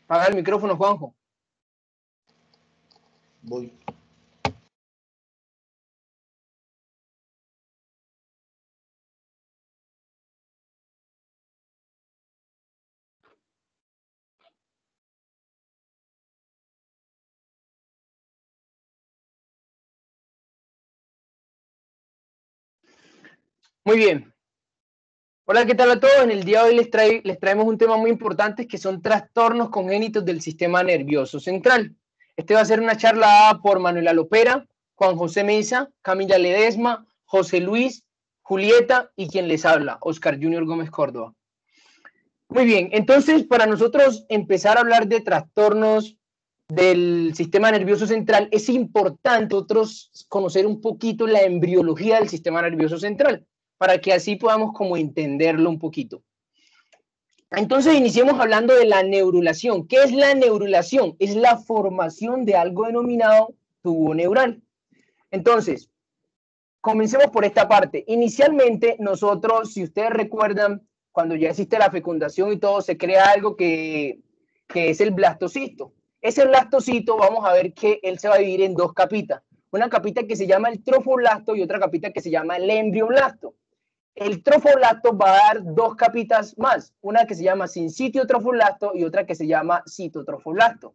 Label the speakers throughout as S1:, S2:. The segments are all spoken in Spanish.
S1: Apaga el micrófono, Juanjo.
S2: Voy.
S1: Muy bien. Hola, ¿qué tal a todos? En el día de hoy les traemos un tema muy importante que son trastornos congénitos del sistema nervioso central. Este va a ser una charla dada por Manuela Lopera, Juan José Mesa, Camila Ledesma, José Luis, Julieta y quien les habla, Oscar Junior Gómez Córdoba. Muy bien, entonces para nosotros empezar a hablar de trastornos del sistema nervioso central es importante nosotros conocer un poquito la embriología del sistema nervioso central para que así podamos como entenderlo un poquito. Entonces iniciemos hablando de la neurulación. ¿Qué es la neurulación? Es la formación de algo denominado tubo neural. Entonces, comencemos por esta parte. Inicialmente nosotros, si ustedes recuerdan, cuando ya existe la fecundación y todo, se crea algo que es el blastocisto. Ese blastocito, vamos a ver que él se va a dividir en dos capitas. Una capita que se llama el trofoblasto y otra capita que se llama el embrioblasto. El trofoblasto va a dar dos capitas más, una que se llama sincitio trofoblasto y otra que se llama citotrofoblasto.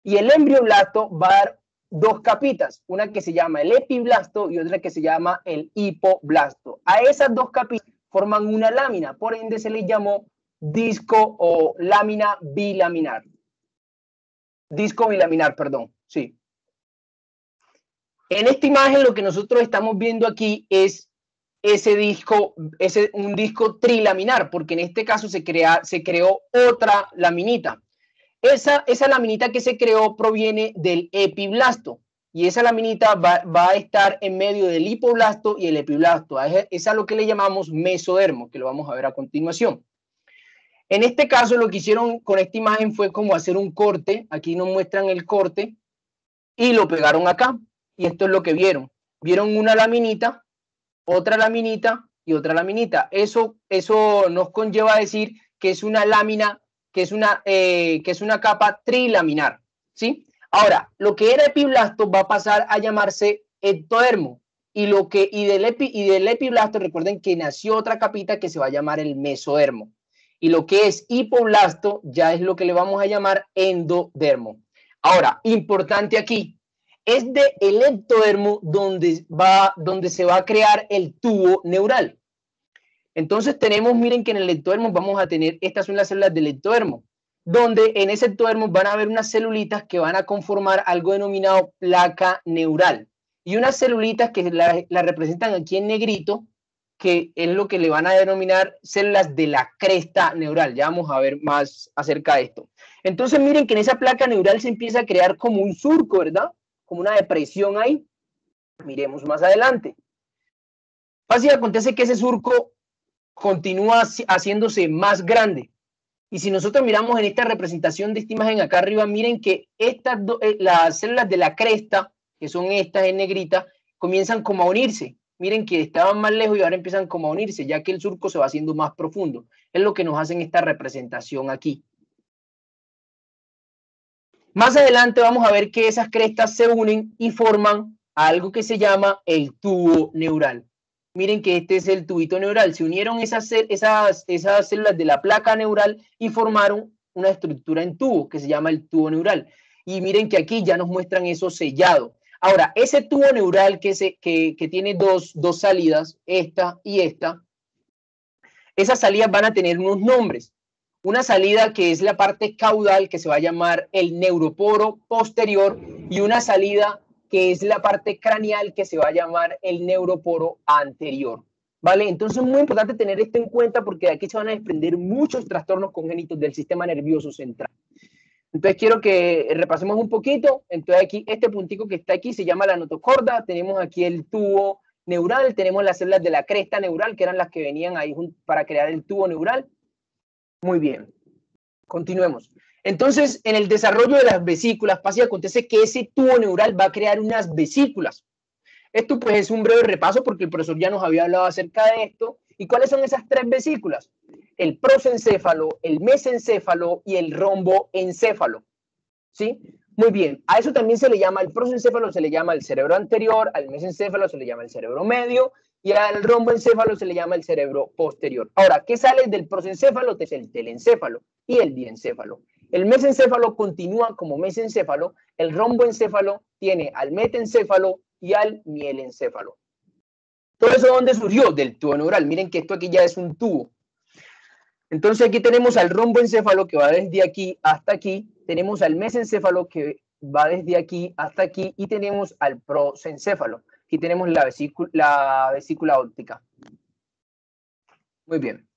S1: Y el embrioblasto va a dar dos capitas, una que se llama el epiblasto y otra que se llama el hipoblasto. A esas dos capitas forman una lámina, por ende se les llamó disco o lámina bilaminar. Disco bilaminar, perdón, sí. En esta imagen lo que nosotros estamos viendo aquí es un disco trilaminar, porque en este caso se creó otra laminita. Esa laminita que se creó proviene del epiblasto y esa laminita va a estar en medio del hipoblasto y el epiblasto. Esa es lo que le llamamos mesodermo, que lo vamos a ver a continuación. En este caso lo que hicieron con esta imagen fue como hacer un corte. Aquí nos muestran el corte y lo pegaron acá. Y esto es lo que vieron. Vieron una laminita, otra laminita y otra laminita. Eso nos conlleva a decir que es una lámina, que es una capa trilaminar, ¿sí? Ahora, lo que era epiblasto va a pasar a llamarse ectodermo. Y del epiblasto, recuerden que nació otra capita que se va a llamar el mesodermo. Y lo que es hipoblasto ya es lo que le vamos a llamar endodermo. Ahora, importante aquí, es del ectodermo donde se va a crear el tubo neural. Entonces miren que en el ectodermo vamos a tener, estas son las células del ectodermo, donde en ese ectodermo van a haber unas celulitas que van a conformar algo denominado placa neural. Y unas celulitas que la representan aquí en negrito, que es lo que le van a denominar células de la cresta neural. Ya vamos a ver más acerca de esto. Entonces miren que en esa placa neural se empieza a crear como un surco, ¿verdad? Como una depresión ahí. Miremos más adelante. Así acontece que ese surco continúa haciéndose más grande. Y si nosotros miramos en esta representación de esta imagen acá arriba, miren que las células de la cresta, que son estas en negrita, comienzan como a unirse. Miren que estaban más lejos y ahora empiezan como a unirse, ya que el surco se va haciendo más profundo. Es lo que nos hacen esta representación aquí. Más adelante vamos a ver que esas crestas se unen y forman algo que se llama el tubo neural. Miren que este es el tubito neural. Se unieron esas células de la placa neural y formaron una estructura en tubo que se llama el tubo neural. Y miren que aquí ya nos muestran eso sellado. Ahora, ese tubo neural que tiene dos salidas, esta y esta, esas salidas van a tener unos nombres. Una salida que es la parte caudal, que se va a llamar el neuroporo posterior, y una salida que es la parte craneal, que se va a llamar el neuroporo anterior. ¿Vale? Entonces es muy importante tener esto en cuenta porque de aquí se van a desprender muchos trastornos congénitos del sistema nervioso central. Entonces quiero que repasemos un poquito. Entonces aquí, este puntico que está aquí se llama la notocorda. Tenemos aquí el tubo neural, tenemos las células de la cresta neural, que eran las que venían ahí para crear el tubo neural. Muy bien, continuemos. Entonces, en el desarrollo de las vesículas pasa y acontece que ese tubo neural va a crear unas vesículas. Esto pues es un breve repaso porque el profesor ya nos había hablado acerca de esto. ¿Y cuáles son esas tres vesículas? el prosencéfalo, el mesencéfalo y el romboencéfalo. ¿Sí? Muy bien, a eso también se le llama, el prosencéfalo se le llama el cerebro anterior, al mesencéfalo se le llama el cerebro medio y al romboencéfalo se le llama el cerebro posterior. Ahora, ¿qué sale del prosencéfalo? Es el telencéfalo y el diencéfalo. El mesencéfalo continúa como mesencéfalo, el romboencéfalo tiene al metencéfalo y al mielencéfalo. ¿Todo eso dónde surgió? Del tubo neural. Miren que esto aquí ya es un tubo. Entonces aquí tenemos al romboencéfalo que va desde aquí hasta aquí, tenemos al mesencéfalo que va desde aquí hasta aquí y tenemos al prosencéfalo. Aquí tenemos la vesícula óptica. Muy bien.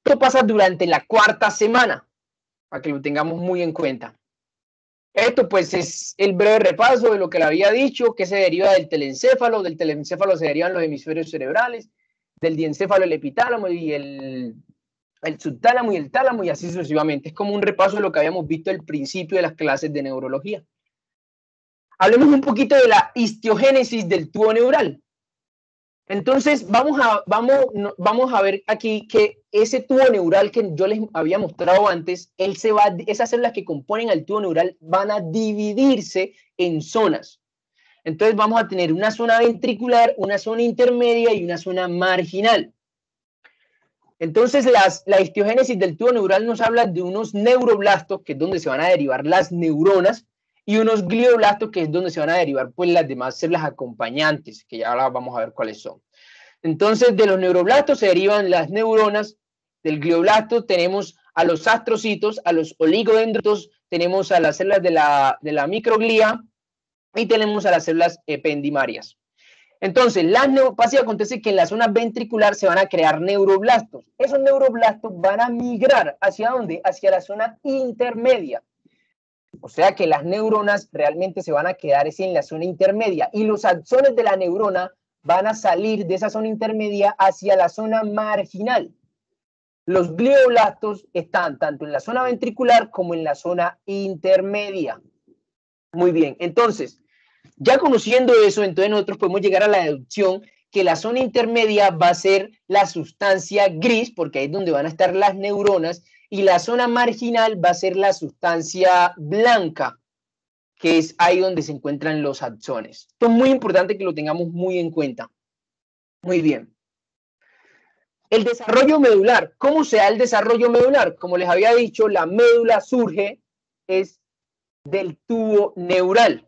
S1: Esto pasa durante la cuarta semana, para que lo tengamos muy en cuenta. Esto pues es el breve repaso de lo que le había dicho, que se deriva del telencéfalo se derivan los hemisferios cerebrales, del diencéfalo el epitálamo y el subtálamo y el tálamo y así sucesivamente. Es como un repaso de lo que habíamos visto al principio de las clases de neurología. Hablemos un poquito de la histiogénesis del tubo neural. Entonces, vamos a ver aquí que ese tubo neural que yo les había mostrado antes, esas células que componen el tubo neural van a dividirse en zonas. Entonces, vamos a tener una zona ventricular, una zona intermedia y una zona marginal. Entonces, la histiogénesis del tubo neural nos habla de unos neuroblastos, que es donde se van a derivar las neuronas, y unos glioblastos, que es donde se van a derivar pues, las demás células acompañantes, que ya ahora vamos a ver cuáles son. Entonces, de los neuroblastos se derivan las neuronas, del glioblasto tenemos a los astrocitos, a los oligodendritos, tenemos a las células de la microglía y tenemos a las células ependimarias. Entonces, así acontece que en la zona ventricular se van a crear neuroblastos. Esos neuroblastos van a migrar ¿hacia dónde? Hacia la zona intermedia. O sea que las neuronas realmente se van a quedar en la zona intermedia y los axones de la neurona van a salir de esa zona intermedia hacia la zona marginal. Los glioblastos están tanto en la zona ventricular como en la zona intermedia. Muy bien, entonces, ya conociendo eso, entonces nosotros podemos llegar a la deducción que la zona intermedia va a ser la sustancia gris, porque ahí es donde van a estar las neuronas, y la zona marginal va a ser la sustancia blanca, que es ahí donde se encuentran los axones. Esto es muy importante que lo tengamos muy en cuenta. Muy bien. El desarrollo medular. ¿Cómo se da el desarrollo medular? Como les había dicho, la médula surge del tubo neural,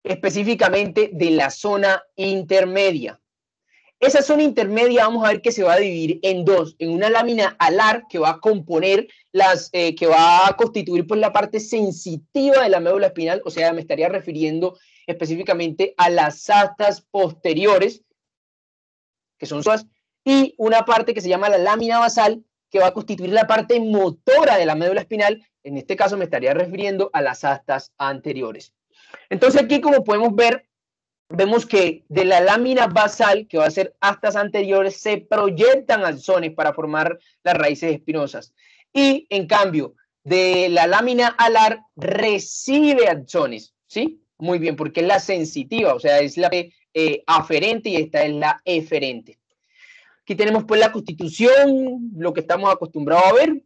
S1: específicamente de la zona intermedia. Esa zona intermedia vamos a ver que se va a dividir en dos, en una lámina alar que va a componer que va a constituir pues la parte sensitiva de la médula espinal, o sea, me estaría refiriendo específicamente a las astas posteriores, que son suas, y una parte que se llama la lámina basal, que va a constituir la parte motora de la médula espinal, en este caso me estaría refiriendo a las astas anteriores. Entonces aquí, como podemos ver, vemos que de la lámina basal, que va a ser astas anteriores, se proyectan axones para formar las raíces espinosas. Y, en cambio, de la lámina alar recibe axones, ¿sí? Muy bien, porque es la sensitiva, o sea, es la aferente y esta es la eferente. Aquí tenemos pues la constitución, lo que estamos acostumbrados a ver.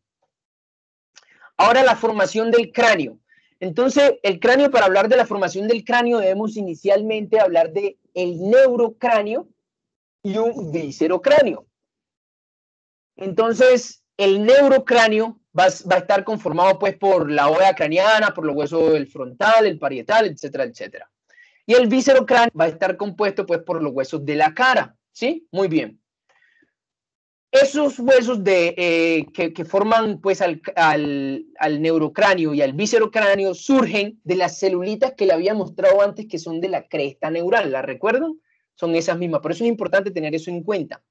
S1: Ahora la formación del cráneo. Entonces, el cráneo, para hablar de la formación del cráneo, debemos inicialmente hablar de el neurocráneo y un viscerocráneo. Entonces, el neurocráneo va a estar conformado pues por la bóveda craneana, por los huesos del frontal, el parietal, etcétera, etcétera. Y el viscerocráneo va a estar compuesto pues por los huesos de la cara, ¿sí? Muy bien. Esos huesos que forman pues al neurocráneo y al viscerocráneo surgen de las celulitas que le había mostrado antes, que son de la cresta neural. ¿La recuerdan? Son esas mismas. Por eso es importante tener eso en cuenta.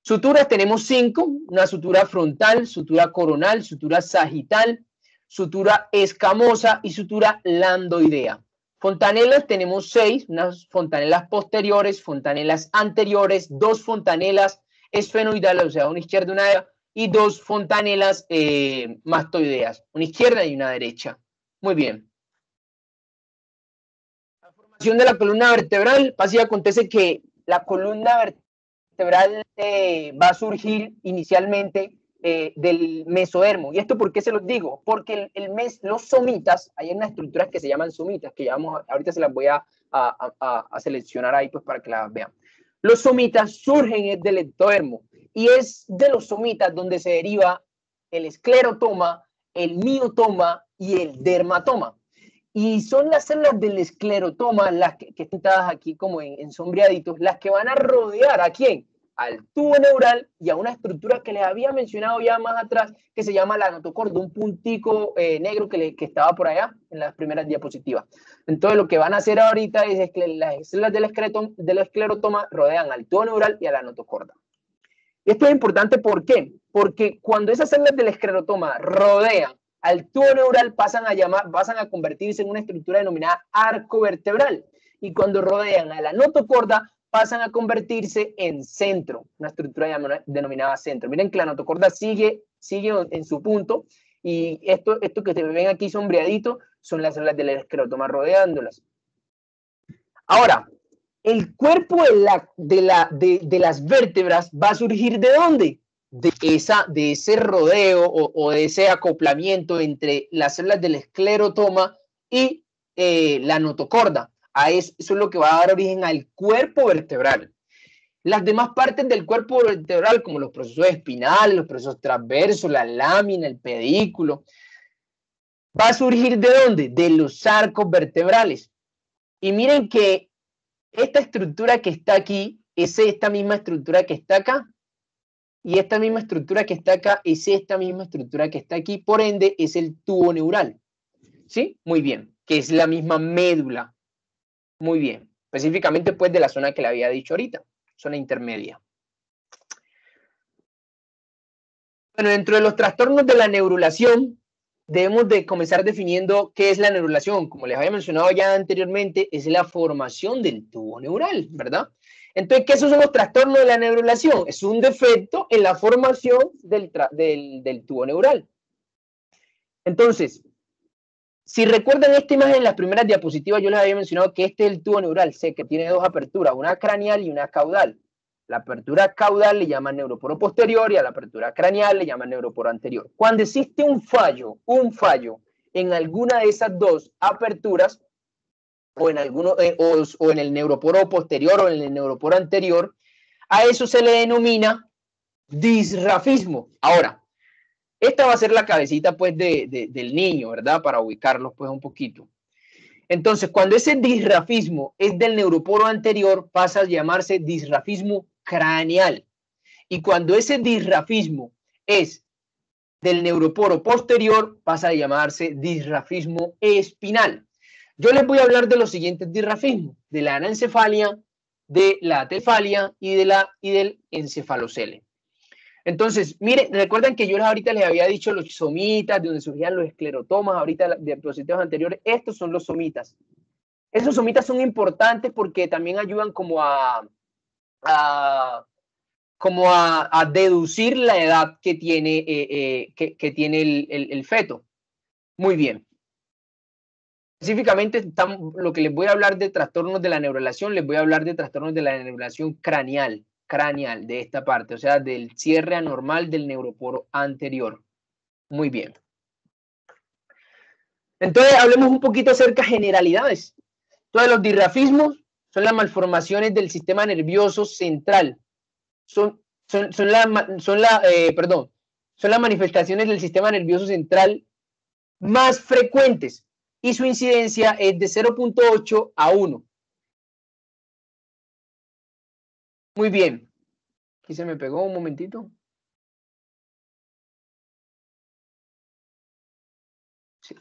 S1: Suturas tenemos 5. Una sutura frontal, sutura coronal, sutura sagital, sutura escamosa y sutura landoidea. Fontanelas tenemos 6. Unas fontanelas posteriores, fontanelas anteriores, 2 fontanelas esfenoidales, o sea, una izquierda y una derecha, y 2 fontanelas mastoideas, una izquierda y una derecha. Muy bien. La formación de la columna vertebral, así acontece que la columna vertebral vertebral va a surgir inicialmente del mesodermo. ¿Y esto por qué se los digo? Porque los somitas, hay unas estructuras que se llaman somitas, que ahorita se las voy a seleccionar ahí pues para que las vean. Los somitas surgen del ectodermo y es de los somitas donde se deriva el esclerotoma, el miotoma y el dermatoma. Y son las células del esclerotoma, las que están pintadas aquí como en sombreaditos, las que van a rodear ¿a quién? Al tubo neural y a una estructura que les había mencionado ya más atrás, que se llama la notocorda, un puntico negro que estaba por allá en las primeras diapositivas. Entonces lo que van a hacer ahorita es que las células del esclerotoma rodean al tubo neural y a la notocorda. Y esto es importante, ¿por qué? Porque cuando esas células del esclerotoma rodean al tubo neural pasan a convertirse en una estructura denominada arco vertebral. Y cuando rodean a la notocorda pasan a convertirse en centro, una estructura denominada centro. Miren que la notocorda sigue en su punto y esto que se ven aquí sombreadito son las células del esclerotoma rodeándolas. Ahora, el cuerpo de las vértebras va a surgir ¿de dónde? De ese rodeo o de ese acoplamiento entre las células del esclerotoma y la notocorda. Eso es lo que va a dar origen al cuerpo vertebral. Las demás partes del cuerpo vertebral, como los procesos espinales, los procesos transversos, la lámina, el pedículo, va a surgir ¿de dónde? De los arcos vertebrales. Y miren que esta estructura que está aquí es esta misma estructura que está acá. Y esta misma estructura que está acá es esta misma estructura que está aquí. Por ende, es el tubo neural. ¿Sí? Muy bien. Que es la misma médula. Muy bien. Específicamente, pues, de la zona que le había dicho ahorita. Zona intermedia. Bueno, dentro de los trastornos de la neurulación, debemos de comenzar definiendo qué es la neurulación. Como les había mencionado ya anteriormente, es la formación del tubo neural, ¿verdad? Entonces, ¿qué son los trastornos de la neurulación? Es un defecto en la formación del tubo neural. Entonces, si recuerdan esta imagen en las primeras diapositivas, yo les había mencionado que este es el tubo neural, sé que tiene dos aperturas, una craneal y una caudal. La apertura caudal le llaman neuroporo posterior y a la apertura craneal le llaman neuroporo anterior. Cuando existe un fallo en alguna de esas dos aperturas, o en el neuroporo posterior o en el neuroporo anterior, a eso se le denomina disrafismo. Ahora, esta va a ser la cabecita pues del niño, ¿verdad? Para ubicarlos pues un poquito. Entonces, cuando ese disrafismo es del neuroporo anterior, pasa a llamarse disrafismo craneal. Y cuando ese disrafismo es del neuroporo posterior, pasa a llamarse disrafismo espinal. Yo les voy a hablar de los siguientes disrafismos, de la anencefalia, de la atelfalia y del encefalocele. Entonces, miren, recuerden que yo ahorita les había dicho los somitas, de donde surgían los esclerotomas, ahorita de diapositivas anteriores, estos son los somitas. Esos somitas son importantes porque también ayudan como a deducir la edad que tiene, el feto. Muy bien. Específicamente, lo que les voy a hablar de trastornos de la neurulación, les voy a hablar de trastornos de la neurulación craneal, de esta parte, o sea, del cierre anormal del neuroporo anterior. Muy bien. Entonces, hablemos un poquito acerca de generalidades. Todos los disrafismos son las malformaciones del sistema nervioso central. Son las manifestaciones del sistema nervioso central más frecuentes y su incidencia es de 0.8 a 1. Muy bien. Aquí se me pegó un momentito. Sí.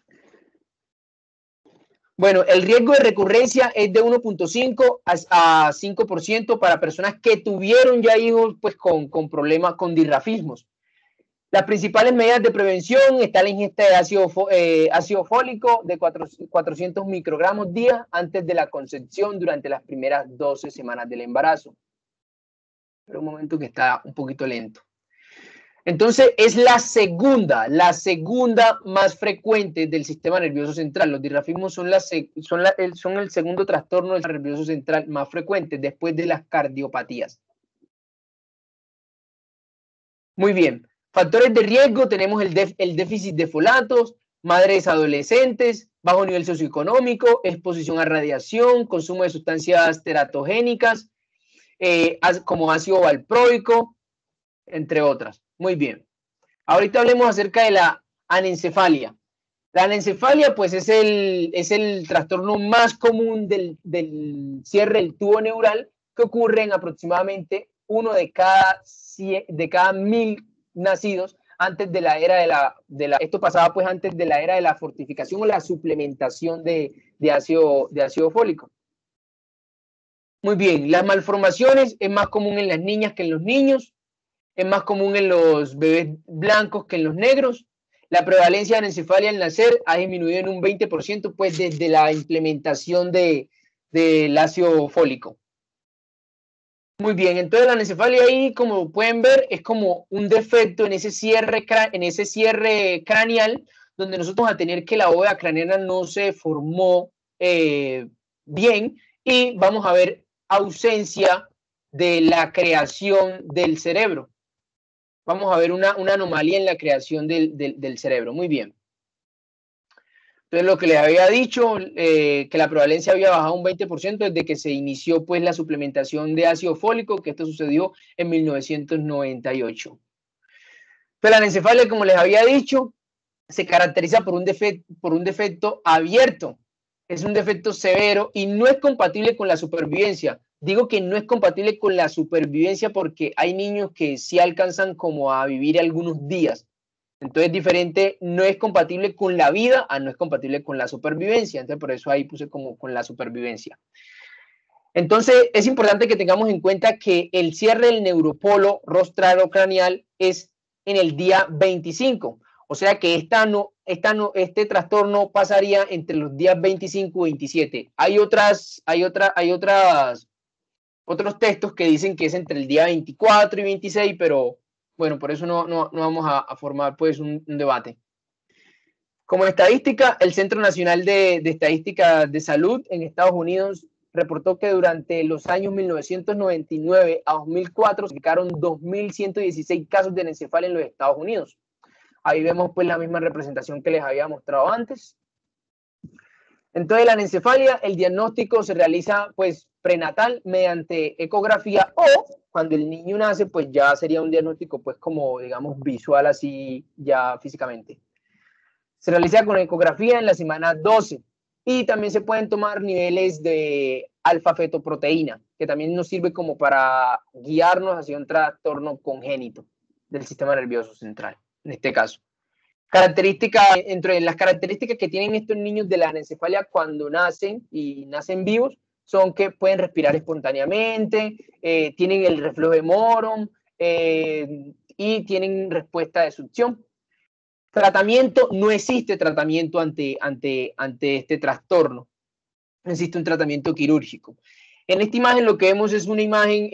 S1: Bueno, el riesgo de recurrencia es de 1.5 a 5% para personas que tuvieron ya hijos pues, con problemas, con disrafismos. Las principales medidas de prevención está la ingesta de ácido fólico de 400 microgramos día antes de la concepción durante las primeras 12 semanas del embarazo. Pero un momento que está un poquito lento. Entonces, es la segunda más frecuente del sistema nervioso central. Los disrafismos son el segundo trastorno del nervioso central más frecuente después de las cardiopatías. Muy bien. Factores de riesgo, tenemos el déficit de folatos, madres adolescentes, bajo nivel socioeconómico, exposición a radiación, consumo de sustancias teratogénicas, como ácido valproico, entre otras. Muy bien. Ahorita hablemos acerca de la anencefalia. La anencefalia, pues, es el trastorno más común del cierre del tubo neural, que ocurre en aproximadamente uno de cada 1000 nacidos antes de la era esto pasaba pues antes de la era de la fortificación o la suplementación de ácido fólico. Muy bien, las malformaciones es más común en las niñas que en los niños, es más común en los bebés blancos que en los negros. La prevalencia de anencefalia al nacer ha disminuido en un 20%, pues desde la implementación del ácido fólico. Muy bien, entonces la anencefalia ahí, como pueden ver, es como un defecto en ese cierre craneal, donde nosotros vamos a tener que la bóveda craneana no se formó bien, y vamos a ver ausencia de la creación del cerebro. Vamos a ver una anomalía en la creación del cerebro. Muy bien. Entonces, lo que les había dicho, que la prevalencia había bajado un 20% desde que se inició pues la suplementación de ácido fólico, que esto sucedió en 1998. Pero la anencefalia, como les había dicho, se caracteriza por un defecto abierto. Es un defecto severo y no es compatible con la supervivencia. Digo que no es compatible con la supervivencia porque hay niños que sí alcanzan como a vivir algunos días. Entonces, diferente, no es compatible con la vida, no es compatible con la supervivencia. Entonces, por eso ahí puse como con la supervivencia. Entonces, es importante que tengamos en cuenta que el cierre del neuropolo rostrado-craneal es en el día 25. O sea que este trastorno pasaría entre los días 25 y 27. Hay otros textos que dicen que es entre el día 24 y 26, pero bueno, por eso no vamos a formar pues un debate. Como estadística, el Centro Nacional de Estadística de Salud en Estados Unidos reportó que durante los años 1999 a 2004 se identificaron 2.116 casos de anencefalia en los Estados Unidos. Ahí vemos pues la misma representación que les había mostrado antes. Entonces, la anencefalia, el diagnóstico se realiza pues prenatal mediante ecografía, o cuando el niño nace, pues ya sería un diagnóstico pues como digamos visual, así ya físicamente. Se realiza con ecografía en la semana 12 y también se pueden tomar niveles de alfa-fetoproteína, que también nos sirve como para guiarnos hacia un trastorno congénito del sistema nervioso central, en este caso. Entre las características que tienen estos niños de la anencefalia cuando nacen y nacen vivos son que pueden respirar espontáneamente, tienen el reflejo de Moron y tienen respuesta de succión. Tratamiento, no existe tratamiento ante este trastorno, no existe un tratamiento quirúrgico. En esta imagen lo que vemos es una imagen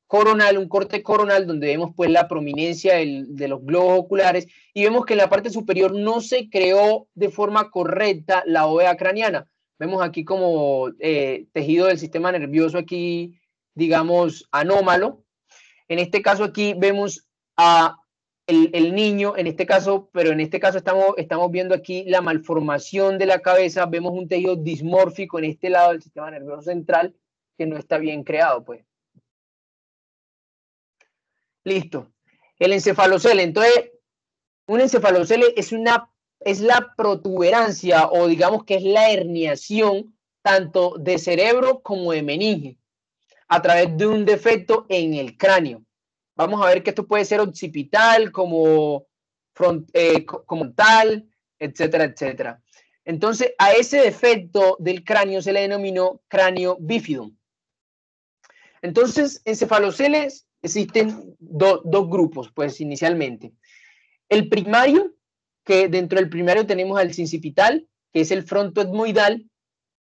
S1: coronal, un corte coronal, donde vemos pues la prominencia de los globos oculares y vemos que en la parte superior no se creó de forma correcta la bóveda craneana. Vemos aquí como tejido del sistema nervioso aquí, digamos, anómalo. En este caso aquí vemos a el niño, en este caso, pero en este caso estamos viendo aquí la malformación de la cabeza, vemos un tejido dismórfico en este lado del sistema nervioso central que no está bien creado, pues. Listo. El encefalocele. Entonces, un encefalocele es la protuberancia, o digamos que es la herniación tanto de cerebro como de meninge a través de un defecto en el cráneo. Vamos a ver que esto puede ser occipital, como tal, etcétera, etcétera. Entonces, a ese defecto del cráneo se le denominó cráneo bífido. Entonces, encefaloceles existen dos grupos, pues inicialmente. El primario, que dentro del primario tenemos al sincipital, que es el frontoetmoidal.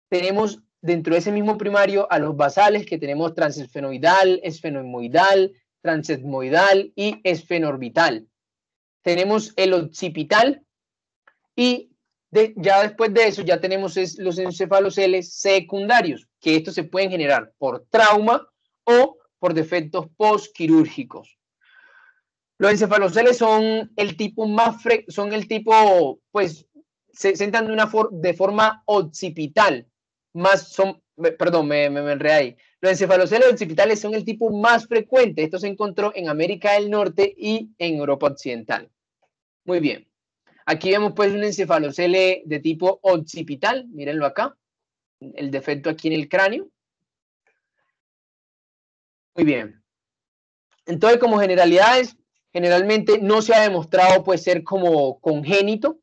S1: Tenemos dentro de ese mismo primario a los basales, que tenemos transesfenoidal, esfenoidal, transetmoidal y esfenorbital. Tenemos el occipital y ya después de eso ya tenemos los encefaloceles secundarios, que estos se pueden generar por trauma o por defectos postquirúrgicos. Los encefaloceles son el tipo son el tipo, pues, se sentan de forma occipital, perdón, me enredé ahí. Los encefaloceles occipitales son el tipo más frecuente. Esto se encontró en América del Norte y en Europa Occidental. Muy bien. Aquí vemos pues un encefalocele de tipo occipital. Mírenlo acá. El defecto aquí en el cráneo. Muy bien. Entonces, como generalidades, generalmente no se ha demostrado pues ser como congénito.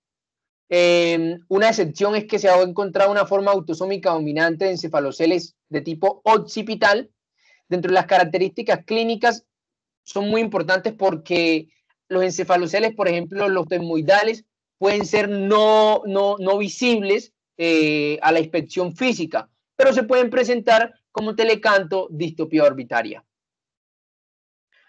S1: Una excepción es que se ha encontrado una forma autosómica dominante de encefaloceles de tipo occipital. Dentro de las características clínicas son muy importantes porque los encefaloceles, por ejemplo, los dermoidales, pueden ser no visibles a la inspección física, pero se pueden presentar como telecanto, distopía orbitaria.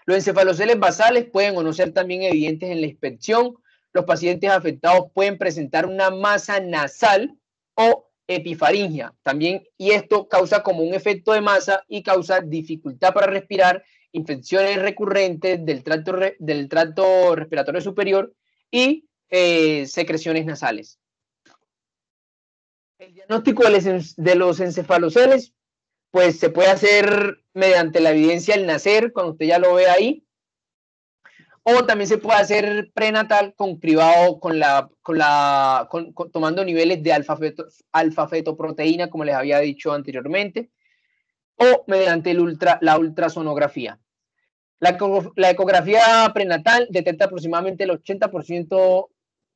S1: Los encefaloceles basales pueden o no ser también evidentes en la inspección. Los pacientes afectados pueden presentar una masa nasal o epifaringia también, y esto causa como un efecto de masa y causa dificultad para respirar, infecciones recurrentes del tracto respiratorio superior y secreciones nasales. El diagnóstico de los encefaloceles pues se puede hacer mediante la evidencia al nacer, cuando usted ya lo ve ahí, o también se puede hacer prenatal con cribado, tomando niveles de alfa-fetoproteína, como les había dicho anteriormente, o mediante la ultrasonografía. La ecografía prenatal detecta aproximadamente el 80%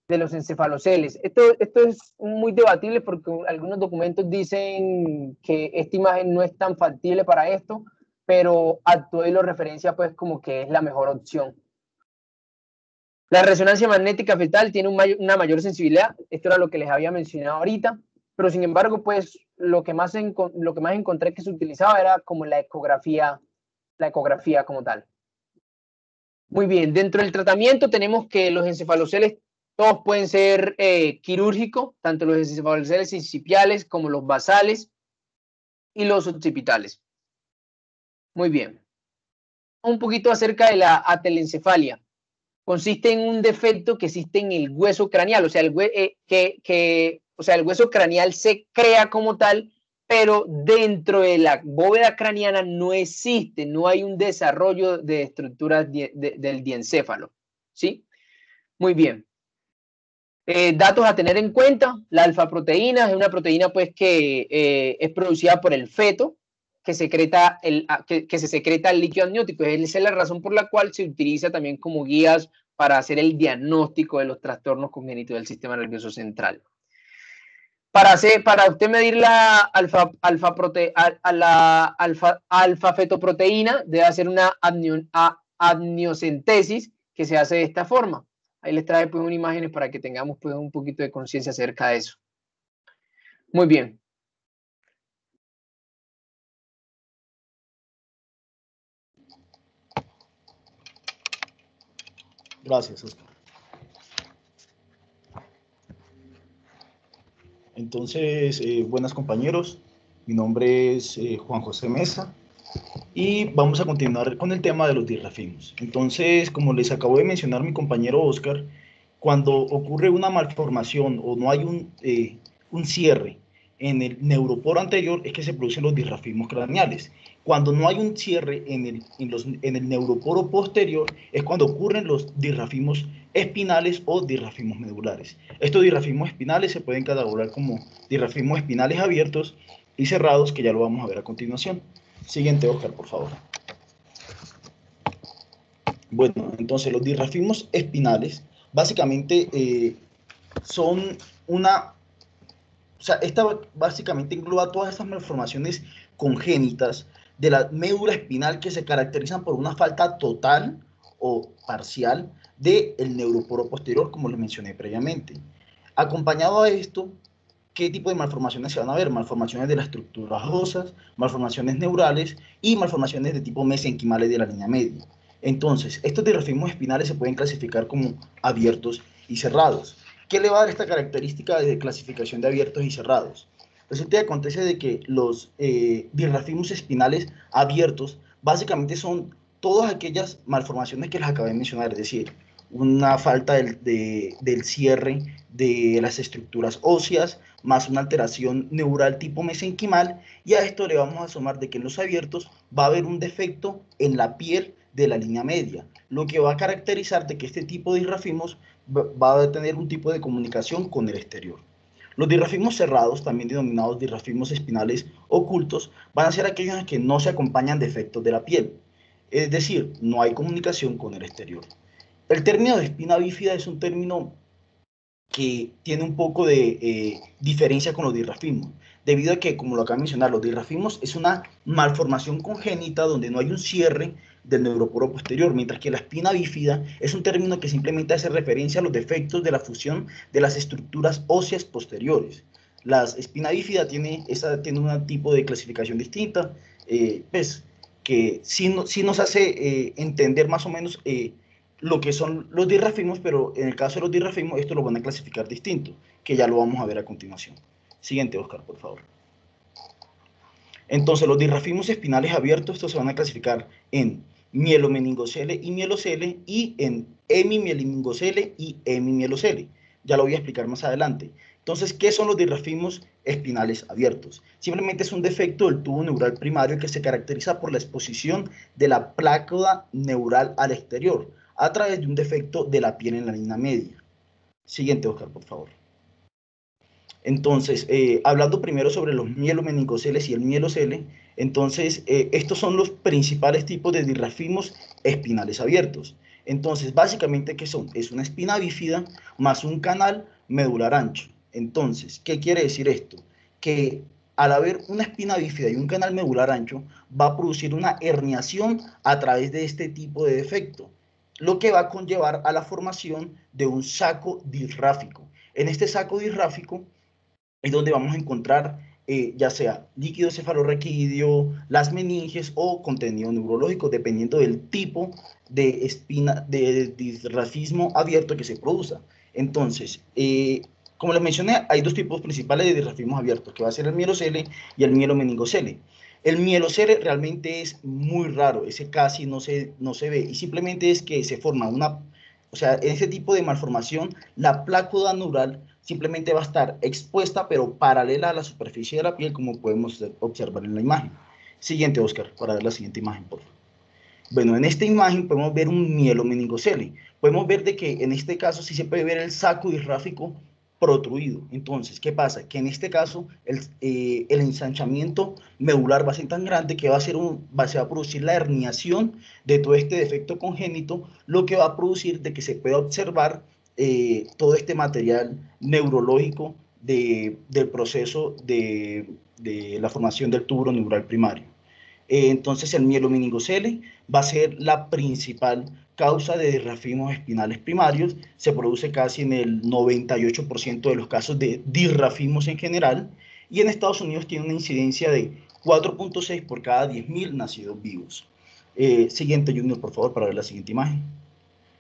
S1: de los encefaloceles. Esto es muy debatible porque algunos documentos dicen que esta imagen no es tan factible para esto, pero Actué lo referencia pues como que es la mejor opción. La resonancia magnética fetal tiene una mayor sensibilidad, esto era lo que les había mencionado ahorita, pero sin embargo, pues lo que más encontré que se utilizaba era como la ecografía como tal. Muy bien, dentro del tratamiento tenemos que los encefaloceles todos pueden ser quirúrgicos, tanto los encefaloceles incipiales como los basales y los occipitales. Muy bien. Un poquito acerca de la atelencefalia. Consiste en un defecto que existe en el hueso craneal, o sea, el hueso craneal se crea como tal, pero dentro de la bóveda craneana no existe, no hay un desarrollo de estructuras del diencéfalo, ¿sí? Muy bien. Datos a tener en cuenta: la alfa-proteína es una proteína pues que es producida por el feto, que se secreta el líquido amniótico. Esa es la razón por la cual se utiliza también como guías para hacer el diagnóstico de los trastornos congénitos del sistema nervioso central. Para usted medir la alfa-fetoproteína, debe hacer una amniocentesis que se hace de esta forma. Ahí les trae pues unas imágenes para que tengamos pues un poquito de conciencia acerca de eso. Muy bien.
S2: Gracias, Oscar. Entonces, buenas compañeros, mi nombre es Juan José Mesa y vamos a continuar con el tema de los dirrafimos. Entonces, como les acabo de mencionar mi compañero Oscar, cuando ocurre una malformación o no hay un cierre en el neuroporo anterior, es que se producen los dirrafimos craneales. Cuando no hay un cierre en el neuroporo posterior, es cuando ocurren los dirrafimos espinales o dirrafimos medulares. Estos dirrafimos espinales se pueden catalogar como dirrafimos espinales abiertos y cerrados, que ya lo vamos a ver a continuación. Siguiente, Oscar, por favor. Bueno, entonces los dirrafimos espinales básicamente son una... O sea, esta básicamente engloba todas estas malformaciones congénitas de la médula espinal que se caracterizan por una falta total o parcial del neuroporo posterior, como les mencioné previamente. Acompañado a esto, ¿qué tipo de malformaciones se van a ver? Malformaciones de las estructuras óseas, malformaciones neurales y malformaciones de tipo mesenquimales de la línea media. Entonces, estos dirrafimos espinales se pueden clasificar como abiertos y cerrados. ¿Qué le va a dar esta característica de clasificación de abiertos y cerrados? Resulta que acontece de que los dirrafimos espinales abiertos básicamente son todas aquellas malformaciones que les acabé de mencionar, es decir, una falta del cierre de las estructuras óseas, más una alteración neural tipo mesenquimal, y a esto le vamos a sumar de que en los abiertos va a haber un defecto en la piel de la línea media, lo que va a caracterizar de que este tipo de dirrafismos va a tener un tipo de comunicación con el exterior. Los dirrafismos cerrados, también denominados dirrafismos espinales ocultos, van a ser aquellos que no se acompañan de efectos de la piel, es decir, no hay comunicación con el exterior. El término de espina bífida es un término que tiene un poco de diferencia con los dirrafismos, debido a que, como lo acabo de mencionar, los dirrafismos es una malformación congénita donde no hay un cierre del neuroporo posterior, mientras que la espina bífida es un término que simplemente hace referencia a los defectos de la fusión de las estructuras óseas posteriores. La espina bífida tiene un tipo de clasificación distinta, pues, que sí nos hace entender más o menos lo que son los dirrafismos, pero en el caso de los dirrafismos, esto lo van a clasificar distinto, que ya lo vamos a ver a continuación. Siguiente, Oscar, por favor. Entonces, los dirrafismos espinales abiertos, estos se van a clasificar en mielomeningocele y mielocele, y en hemimeliningocele y hemimielocele. Ya lo voy a explicar más adelante. Entonces, ¿qué son los dirrafismos espinales abiertos? Simplemente es un defecto del tubo neural primario que se caracteriza por la exposición de la placa neural al exterior, a través de un defecto de la piel en la línea media. Siguiente, Oscar, por favor. Entonces, hablando primero sobre los mielomenigoceles y el mielocele, entonces, estos son los principales tipos de dirrafismos espinales abiertos. Entonces, básicamente, ¿qué son? Es una espina bífida más un canal medular ancho. Entonces, ¿qué quiere decir esto? Que al haber una espina bífida y un canal medular ancho, va a producir una herniación a través de este tipo de defecto, lo que va a conllevar a la formación de un saco dirráfico. En este saco dirráfico es donde vamos a encontrar ya sea líquido cefalorraquídeo, las meninges o contenido neurológico, dependiendo del tipo de espina, de dirrafismo abierto que se produzca. Entonces, como les mencioné, hay dos tipos principales de dirrafismos abiertos, que va a ser el mielocele y el mielomeningocele. El mielocele realmente es muy raro, ese casi no se ve, y simplemente es que se forma una, o sea, en ese tipo de malformación, la plácula neural simplemente va a estar expuesta, pero paralela a la superficie de la piel, como podemos observar en la imagen. Siguiente, Oscar, para ver la siguiente imagen, por favor. Bueno, en esta imagen podemos ver un mielomeningocele. Podemos ver de que en este caso sí se puede ver el saco dirráfico protruido. Entonces, ¿qué pasa? Que en este caso el ensanchamiento medular va a ser tan grande que se va a producir la herniación de todo este defecto congénito, lo que va a producir de que se pueda observar todo este material neurológico del proceso de la formación del tubo neural primario. Entonces el mielomeningocele va a ser la principal causa de dirrafismos espinales primarios. Se produce casi en el 98% de los casos de dirrafismos en general, y en Estados Unidos tiene una incidencia de 4.6 por cada 10.000 nacidos vivos. Siguiente, Junior, por favor, para ver la siguiente imagen.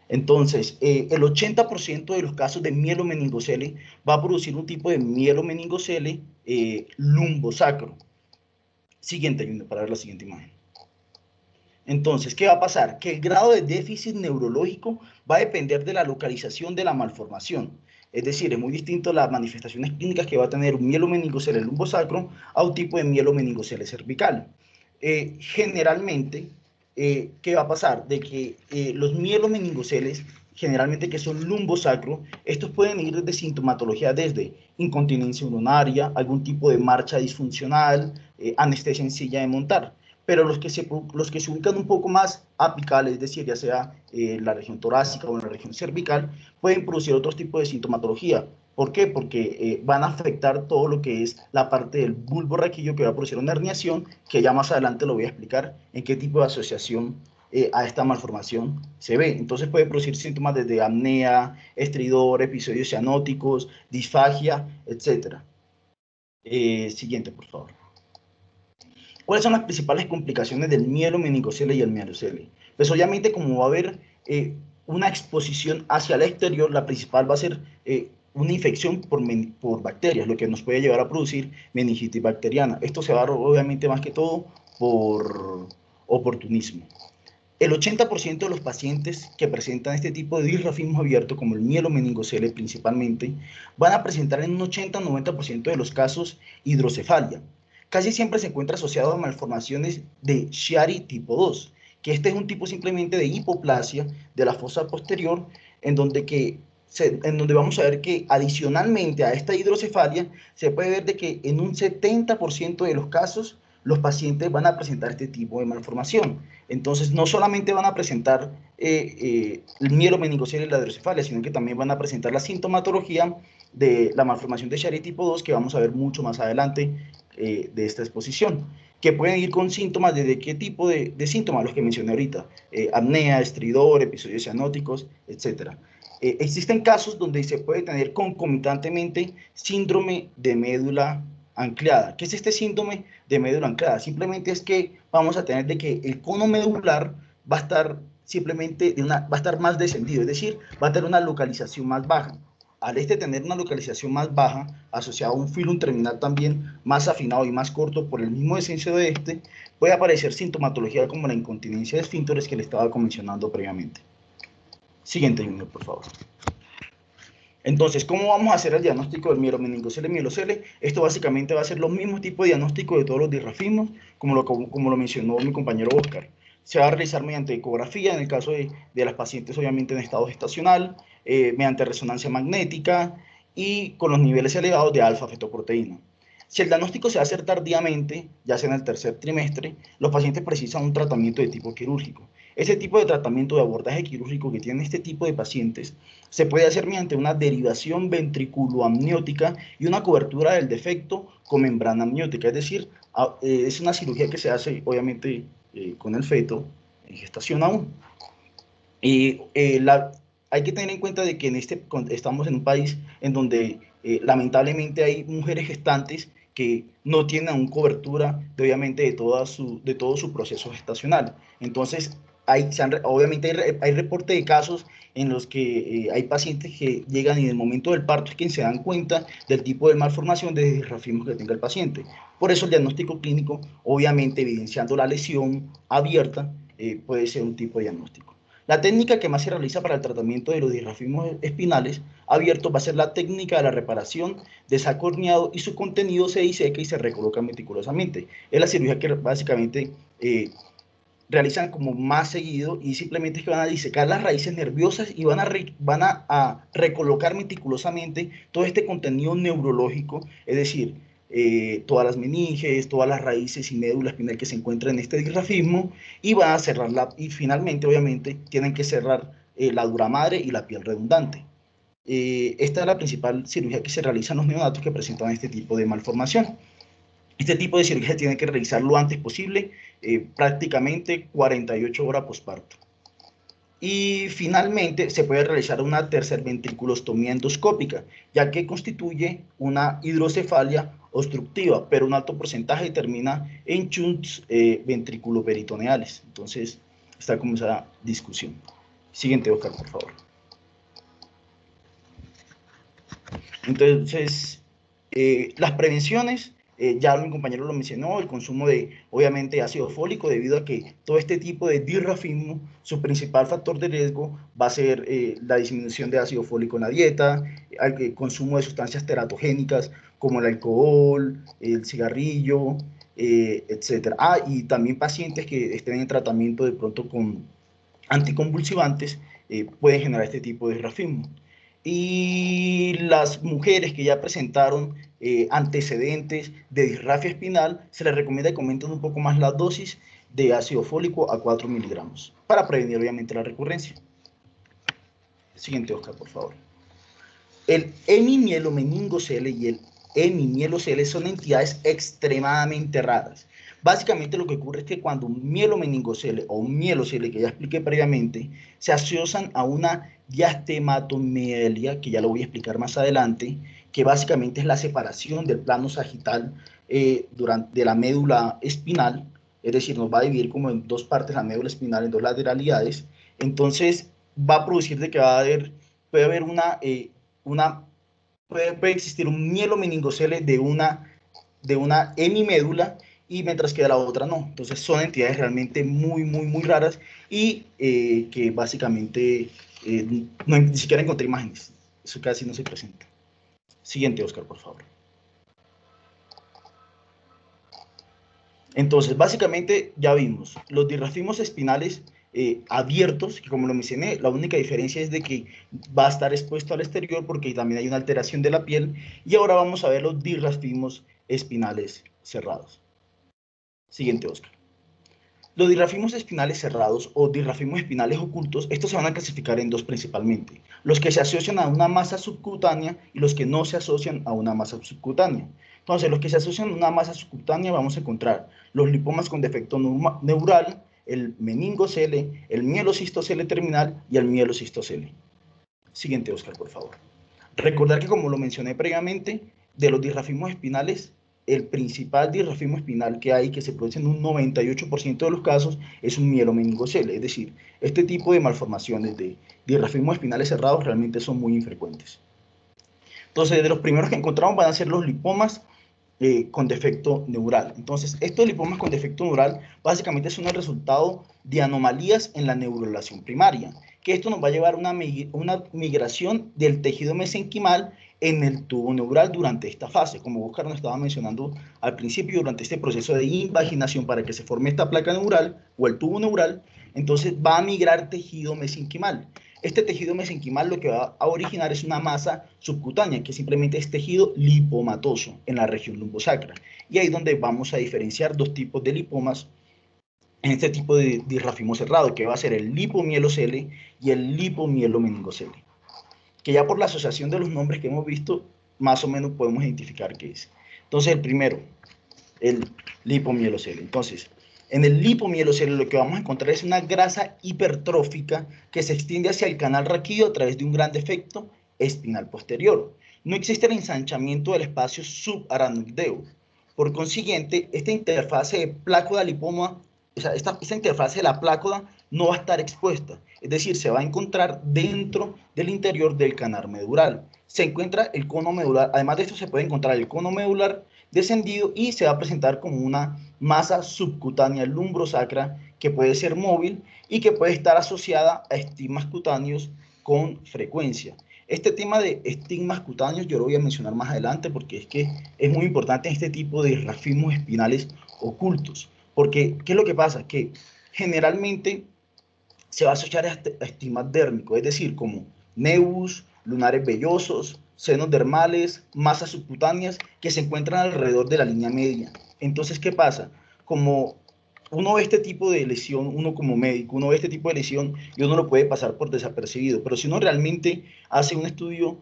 S2: Entonces, el 80% de los casos de mielomeningocele va a producir un tipo de mielomeningocele lumbosacro. Siguiente, Junior, para ver la siguiente imagen. Entonces, ¿qué va a pasar? Que el grado de déficit neurológico va a depender de la localización de la malformación. Es decir, es muy distinto las manifestaciones clínicas que va a tener un mielomeningocele lumbosacro a un tipo de mielomeningocele cervical. Generalmente, ¿qué va a pasar? De que los mielomenigoceles, generalmente que son lumbosacro, estos pueden ir desde sintomatología desde incontinencia urinaria, algún tipo de marcha disfuncional, anestesia en silla de montar. Pero los que se ubican un poco más apicales, es decir, ya sea en la región torácica o en la región cervical, pueden producir otros tipos de sintomatología. ¿Por qué? Porque van a afectar todo lo que es la parte del bulbo raquillo, que va a producir una herniación, que ya más adelante lo voy a explicar en qué tipo de asociación a esta malformación se ve. Entonces puede producir síntomas desde apnea, estridor, episodios cianóticos, disfagia, etc. Siguiente, por favor. ¿Cuáles son las principales complicaciones del mielomeningocele y el mielocele? Pues obviamente, como va a haber una exposición hacia el exterior, la principal va a ser una infección por bacterias, lo que nos puede llevar a producir meningitis bacteriana. Esto se va a dar obviamente más que todo por oportunismo. El 80% de los pacientes que presentan este tipo de disrafismo abierto, como el mielomeningocele principalmente, van a presentar en un 80-90% de los casos hidrocefalia. Casi siempre se encuentra asociado a malformaciones de Chiari tipo 2, que este es un tipo simplemente de hipoplasia de la fosa posterior, en donde vamos a ver que adicionalmente a esta hidrocefalia se puede ver de que en un 70% de los casos los pacientes van a presentar este tipo de malformación. Entonces, no solamente van a presentar el mielomeningocele y la hidrocefalia, sino que también van a presentar la sintomatología de la malformación de Chiari tipo 2, que vamos a ver mucho más adelante de esta exposición, que pueden ir con síntomas desde qué tipo de síntomas, los que mencioné ahorita, apnea, estridor, episodios cianóticos, etc. Existen casos donde se puede tener concomitantemente síndrome de médula ancleada. ¿Qué es este síndrome de médula ancleada? Simplemente es que vamos a tener de que el cono medular va a estar simplemente va a estar más descendido, es decir, va a tener una localización más baja. Al tener una localización más baja, asociado a un filum terminal también más afinado y más corto por el mismo descenso de puede aparecer sintomatología como la incontinencia de esfínteres que le estaba mencionando previamente. Siguiente, Junior, por favor. Entonces, ¿cómo vamos a hacer el diagnóstico del mielomeningocele y mielocele? Esto básicamente va a ser los mismos tipos de diagnóstico de todos los disrafismos, como lo mencionó mi compañero Oscar. Se va a realizar mediante ecografía, en el caso de las pacientes obviamente en estado gestacional, mediante resonancia magnética y con los niveles elevados de alfa-fetoproteína. Si el diagnóstico se va a hacer tardíamente, ya sea en el tercer trimestre, los pacientes precisan un tratamiento de tipo quirúrgico. Este tipo de tratamiento de abordaje quirúrgico que tienen este tipo de pacientes se puede hacer mediante una derivación ventriculoamniótica y una cobertura del defecto con membrana amniótica, es decir, es una cirugía que se hace obviamente con el feto en gestación aún. Hay que tener en cuenta de que estamos en un país en donde lamentablemente hay mujeres gestantes que no tienen aún cobertura obviamente de todo su proceso gestacional. Entonces, obviamente hay reporte de casos en los que hay pacientes que llegan y en el momento del parto es quien se dan cuenta del tipo de malformación de disrafismo que tenga el paciente. Por eso el diagnóstico clínico, obviamente evidenciando la lesión abierta, puede ser un tipo de diagnóstico. La técnica que más se realiza para el tratamiento de los disrafismos espinales abiertos va a ser la técnica de la reparación de saco herniado y su contenido se diseca y se recoloca meticulosamente. Es la cirugía que básicamente realizan como más seguido y simplemente es que van a disecar las raíces nerviosas y van a recolocar meticulosamente todo este contenido neurológico, es decir, todas las meninges, todas las raíces y médula espinal que se encuentran en este disrafismo y van a cerrarla y finalmente obviamente tienen que cerrar la dura madre y la piel redundante. Esta es la principal cirugía que se realiza en los neonatos que presentan este tipo de malformación. Este tipo de cirugía tiene que realizar lo antes posible, prácticamente 48 horas posparto. Y finalmente se puede realizar una tercer ventriculostomía endoscópica, ya que constituye una hidrocefalia obstructiva, pero un alto porcentaje termina en shunts ventriculoperitoneales. Entonces, está como esa discusión. Siguiente, Oscar, por favor. Entonces, las prevenciones, ya mi compañero lo mencionó, el consumo de, obviamente, ácido fólico, debido a que todo este tipo de disrafismo, su principal factor de riesgo va a ser la disminución de ácido fólico en la dieta, el consumo de sustancias teratogénicas como el alcohol, el cigarrillo, etc. Y también pacientes que estén en tratamiento de pronto con anticonvulsivantes pueden generar este tipo de disrafismo. Y las mujeres que ya presentaron antecedentes de disrafia espinal, se les recomienda que aumenten un poco más la dosis de ácido fólico a 4 miligramos para prevenir obviamente la recurrencia. Siguiente, Oscar, por favor. El hemimielomenincele y el hemimielocele son entidades extremadamente raras. Básicamente lo que ocurre es que cuando un mielomeningocele o un mielocele, que ya expliqué previamente, se asocian a una diastematomielia, que ya lo voy a explicar más adelante, que básicamente es la separación del plano sagital de la médula espinal, es decir, nos va a dividir como en dos partes la médula espinal, en dos lateralidades, entonces va a producir de que puede haber puede existir un mielomeningocele de una hemimédula y mientras que de la otra no. Entonces son entidades realmente muy raras y que básicamente ni siquiera encontré imágenes. Eso casi no se presenta. Siguiente, Oscar, por favor. Entonces, básicamente ya vimos los dirrafismos espinales abiertos, que como lo mencioné, la única diferencia es de que va a estar expuesto al exterior porque también hay una alteración de la piel. Y ahora vamos a ver los dirrafismos espinales cerrados. Siguiente, Oscar. Los dirrafismos espinales cerrados o dirrafismos espinales ocultos, estos se van a clasificar en dos principalmente. Los que se asocian a una masa subcutánea y los que no se asocian a una masa subcutánea. Entonces, los que se asocian a una masa subcutánea vamos a encontrar los lipomas con defecto neural, el meningocele, el mielocistocele terminal y el mielocistocele. Siguiente, Oscar, por favor. Recordar que, como lo mencioné previamente, de los dirrafismos espinales, el principal dirrafismo espinal que hay, que se produce en un 98% de los casos, es un mielomeningocele. Es decir, este tipo de malformaciones de dirrafismos espinales cerrados realmente son muy infrecuentes. Entonces, de los primeros que encontramos van a ser los lipomas con defecto neural. Entonces, estos lipomas con defecto neural básicamente son el resultado de anomalías en la neurulación primaria, que esto nos va a llevar a una migración del tejido mesenquimal en el tubo neural durante esta fase, como Oscar nos estaba mencionando al principio, durante este proceso de invaginación para que se forme esta placa neural o el tubo neural, entonces va a migrar tejido mesenquimal. Este tejido mesenquimal lo que va a originar es una masa subcutánea, que simplemente es tejido lipomatoso en la región lumbosacra. Y ahí es donde vamos a diferenciar dos tipos de lipomas en este tipo de dirrafismo cerrado, que va a ser el lipomielocele y el lipomielomengocele, que ya por la asociación de los nombres que hemos visto, más o menos podemos identificar qué es. Entonces, el primero, el lipomielocele. Entonces, en el lipomielocele lo que vamos a encontrar es una grasa hipertrófica que se extiende hacia el canal raquídeo a través de un gran defecto espinal posterior. No existe el ensanchamiento del espacio subaracnoideo. Por consiguiente, esta interfase de plácoda-lipoma, o sea, esta interfase de la plácoda no va a estar expuesta, es decir, se va a encontrar dentro del interior del canal medular. Se encuentra el cono medular, además de esto se puede encontrar el cono medular descendido y se va a presentar como una masa subcutánea lumbrosacra que puede ser móvil y que puede estar asociada a estigmas cutáneos con frecuencia. Este tema de estigmas cutáneos yo lo voy a mencionar más adelante porque es que es muy importante en este tipo de rafismos espinales ocultos. Porque, ¿qué es lo que pasa? Que generalmente se va a asociar a estigmas dérmicos, es decir, como nevus, lunares vellosos, senos dermales, masas subcutáneas que se encuentran alrededor de la línea media. Entonces, ¿qué pasa? Como uno ve este tipo de lesión, uno como médico, uno ve este tipo de lesión y uno lo puede pasar por desapercibido, pero si uno realmente hace un estudio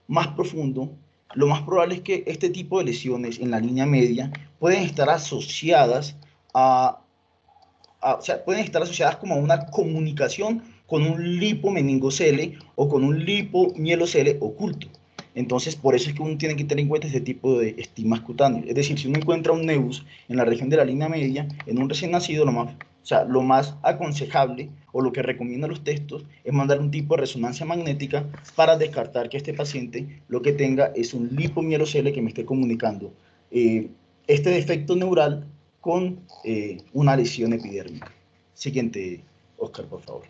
S2: más profundo, lo más probable es que este tipo de lesiones en la línea media pueden estar asociadas o sea, pueden estar asociadas como a una comunicación con un lipomeningocele o con un lipomielocele oculto. Entonces, por eso es que uno tiene que tener en cuenta este tipo de estigmas cutáneos. Es decir, si uno encuentra un nevus en la región de la línea media, en un recién nacido, lo más aconsejable o lo que recomiendan los textos es mandar un tipo de resonancia magnética para descartar que este paciente lo que tenga es un lipomielocele que me esté comunicando este defecto neural con una lesión epidérmica. Siguiente, Oscar, por favor.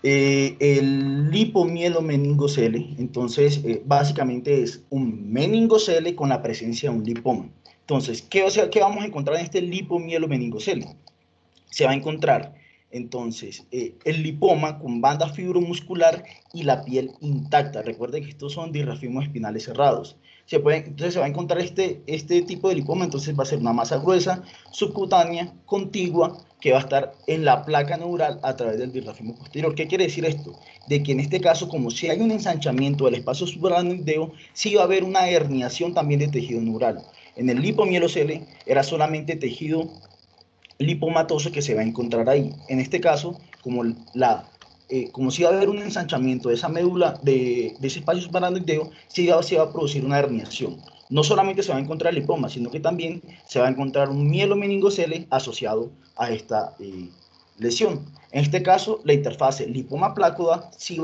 S2: El lipomielomengocele, entonces, básicamente es un meningocele con la presencia de un lipoma. Entonces, ¿qué vamos a encontrar en este lipomielomengocele? Se va a encontrar, entonces, el lipoma con banda fibromuscular y la piel intacta. Recuerden que estos son dirrafismos espinales cerrados. Entonces se va a encontrar este tipo de lipoma, entonces va a ser una masa gruesa, subcutánea, contigua, que va a estar en la placa neural a través del dirrafismo posterior. ¿Qué quiere decir esto? De que en este caso, como si hay un ensanchamiento del espacio subaracnoideo, sí va a haber una herniación también de tejido neural. En el lipomielocele era solamente tejido lipomatoso que se va a encontrar ahí. En este caso, como si va a haber un ensanchamiento de esa médula, de ese espacio subaracnoideo, sí se va a producir una herniación. No solamente se va a encontrar lipoma, sino que también se va a encontrar un mielomeningocele asociado a esta lesión. En este caso, la interfase lipoma-plácoda sí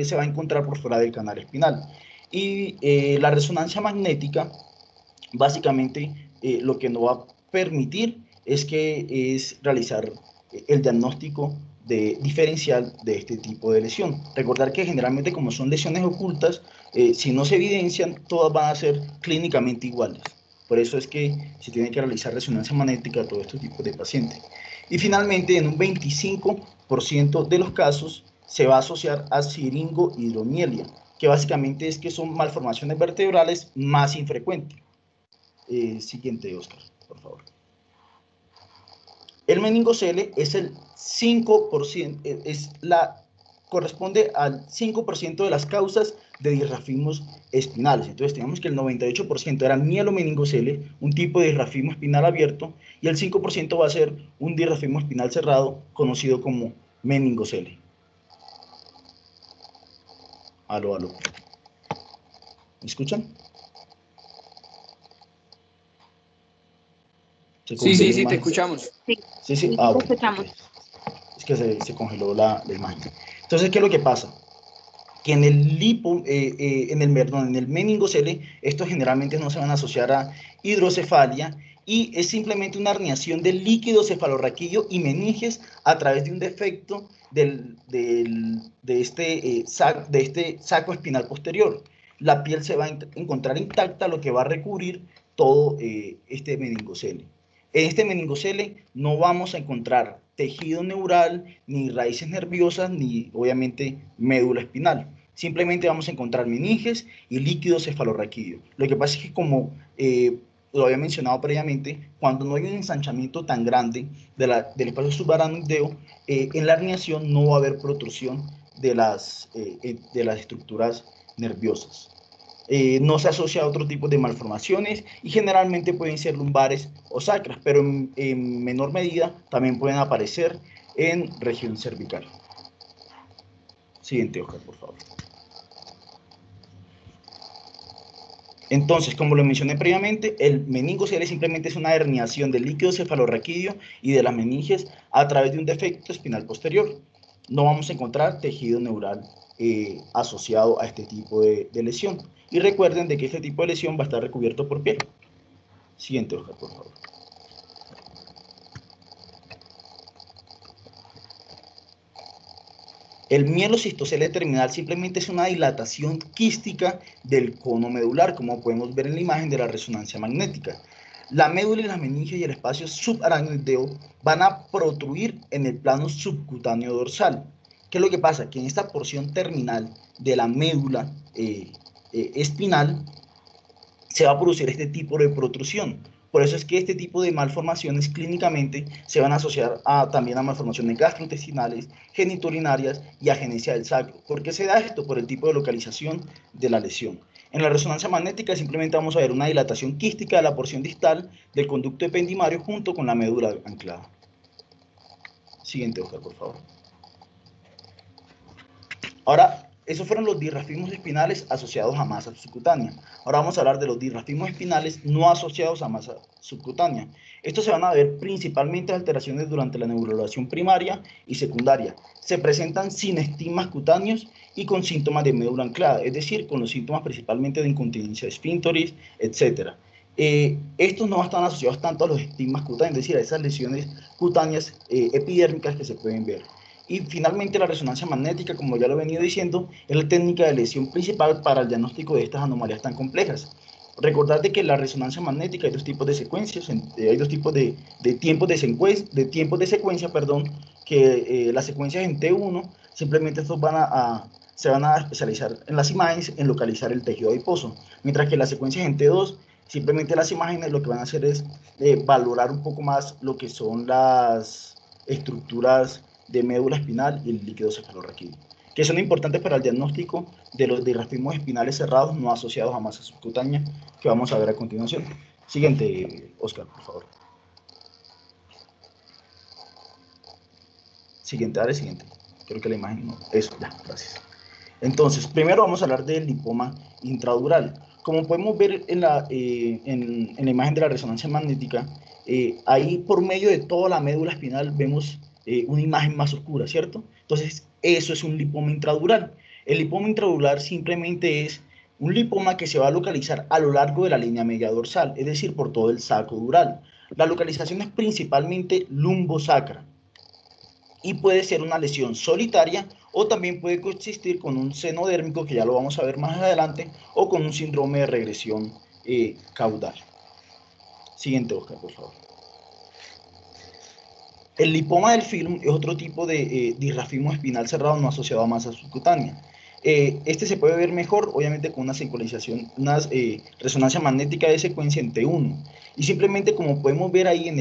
S2: se va a encontrar por fuera del canal espinal. Y la resonancia magnética básicamente lo que nos va a permitir es realizar el diagnóstico diferencial de este tipo de lesión. Recordar que generalmente, como son lesiones ocultas, si no se evidencian, todas van a ser clínicamente iguales. Por eso es que se tiene que realizar resonancia magnética a todos estos tipos de pacientes. Y finalmente, en un 25% de los casos, se va a asociar a siringohidromielia, que básicamente es que son malformaciones vertebrales más infrecuentes. Siguiente, Oscar, por favor. El meningocele es el 5%, corresponde al 5% de las causas de disrafismos espinales. Entonces tenemos que el 98% era mielomeningocele, un tipo de disrafismo espinal abierto, y el 5% va a ser un disrafismo espinal cerrado, conocido como meningocele. Aló, aló. ¿Me escuchan?
S3: Sí, te escuchamos.
S2: Sí. Ah, bueno, okay. Es que se congeló la imagen. Entonces, ¿qué es lo que pasa? Que en el meningocele, estos generalmente no se van a asociar a hidrocefalia, y es simplemente una herniación del líquido cefalorraquídeo y meninges a través de un defecto de este saco espinal posterior. La piel se va a encontrar intacta, lo que va a recubrir todo este meningocele. En este meningocele no vamos a encontrar tejido neural, ni raíces nerviosas, ni obviamente médula espinal. Simplemente vamos a encontrar meninges y líquido cefalorraquídeo. Lo que pasa es que, como lo había mencionado previamente, cuando no hay un ensanchamiento tan grande del espacio subaracnoideo, en la herniación no va a haber protrusión de las estructuras nerviosas. No se asocia a otro tipo de malformaciones y generalmente pueden ser lumbares o sacras, pero en menor medida también pueden aparecer en región cervical. Siguiente, Oscar, por favor. Entonces, como lo mencioné previamente, el meningocele simplemente es una herniación del líquido cefalorraquídeo y de las meninges a través de un defecto espinal posterior. No vamos a encontrar tejido neural asociado a este tipo de lesión. Y recuerden de que este tipo de lesión va a estar recubierto por piel. Siguiente, Oscar, por favor. El mielocistocele terminal simplemente es una dilatación quística del cono medular, como podemos ver en la imagen de la resonancia magnética. La médula y las meninges y el espacio subaracnoideo van a protruir en el plano subcutáneo dorsal. ¿Qué es lo que pasa? Que en esta porción terminal de la médula espinal se va a producir este tipo de protrusión. Por eso es que este tipo de malformaciones clínicamente se van a asociar también a malformaciones gastrointestinales, genitourinarias y agenesia del sacro. ¿Por qué se da esto? Por el tipo de localización de la lesión. En la resonancia magnética simplemente vamos a ver una dilatación quística de la porción distal del conducto ependimario junto con la médula anclada. Siguiente, Oscar, por favor. Ahora, esos fueron los disrafismos espinales asociados a masa subcutánea. Ahora vamos a hablar de los disrafismos espinales no asociados a masa subcutánea. Estos se van a ver principalmente alteraciones durante la neurulación primaria y secundaria. Se presentan sin estigmas cutáneos y con síntomas de médula anclada, es decir, con los síntomas principalmente de incontinencia de esfínteres, etc. Estos no están asociados tanto a los estigmas cutáneos, es decir, a esas lesiones cutáneas epidérmicas que se pueden ver. Y finalmente, la resonancia magnética, como ya lo he venido diciendo, es la técnica de lesión principal para el diagnóstico de estas anomalías tan complejas. Recordad de que la resonancia magnética hay dos tipos de secuencias, hay dos tipos de tiempos de secuencia, que las secuencias en T1, simplemente estos se van a especializar en las imágenes, en localizar el tejido adiposo, mientras que las secuencias en T2, simplemente las imágenes lo que van a hacer es valorar un poco más lo que son las estructuras de médula espinal y el líquido cefalorraquídeo, que son importantes para el diagnóstico de los disrafismos espinales cerrados no asociados a masa subcutánea, que vamos a ver a continuación. Siguiente, Oscar, por favor. Siguiente, dale, siguiente. Creo que la imagen no. Eso, ya, gracias. Entonces, primero vamos a hablar del lipoma intradural. Como podemos ver en la imagen de la resonancia magnética, ahí por medio de toda la médula espinal vemos una imagen más oscura, ¿cierto? Entonces, eso es un lipoma intradural. El lipoma intradural simplemente es Un lipoma que se va a localizar a lo largo de la línea media dorsal, es decir, por todo el saco dural. La localización es principalmente lumbosacra y puede ser una lesión solitaria o también puede coexistir con un seno dérmico, que ya lo vamos a ver más adelante, o con un síndrome de regresión caudal. Siguiente, Oscar, por favor. El lipoma del filum es otro tipo de disrafismo espinal cerrado no asociado a masa subcutánea. Este se puede ver mejor, obviamente, con una secuenciación, una resonancia magnética de secuencia en T1. Y simplemente, como podemos ver ahí en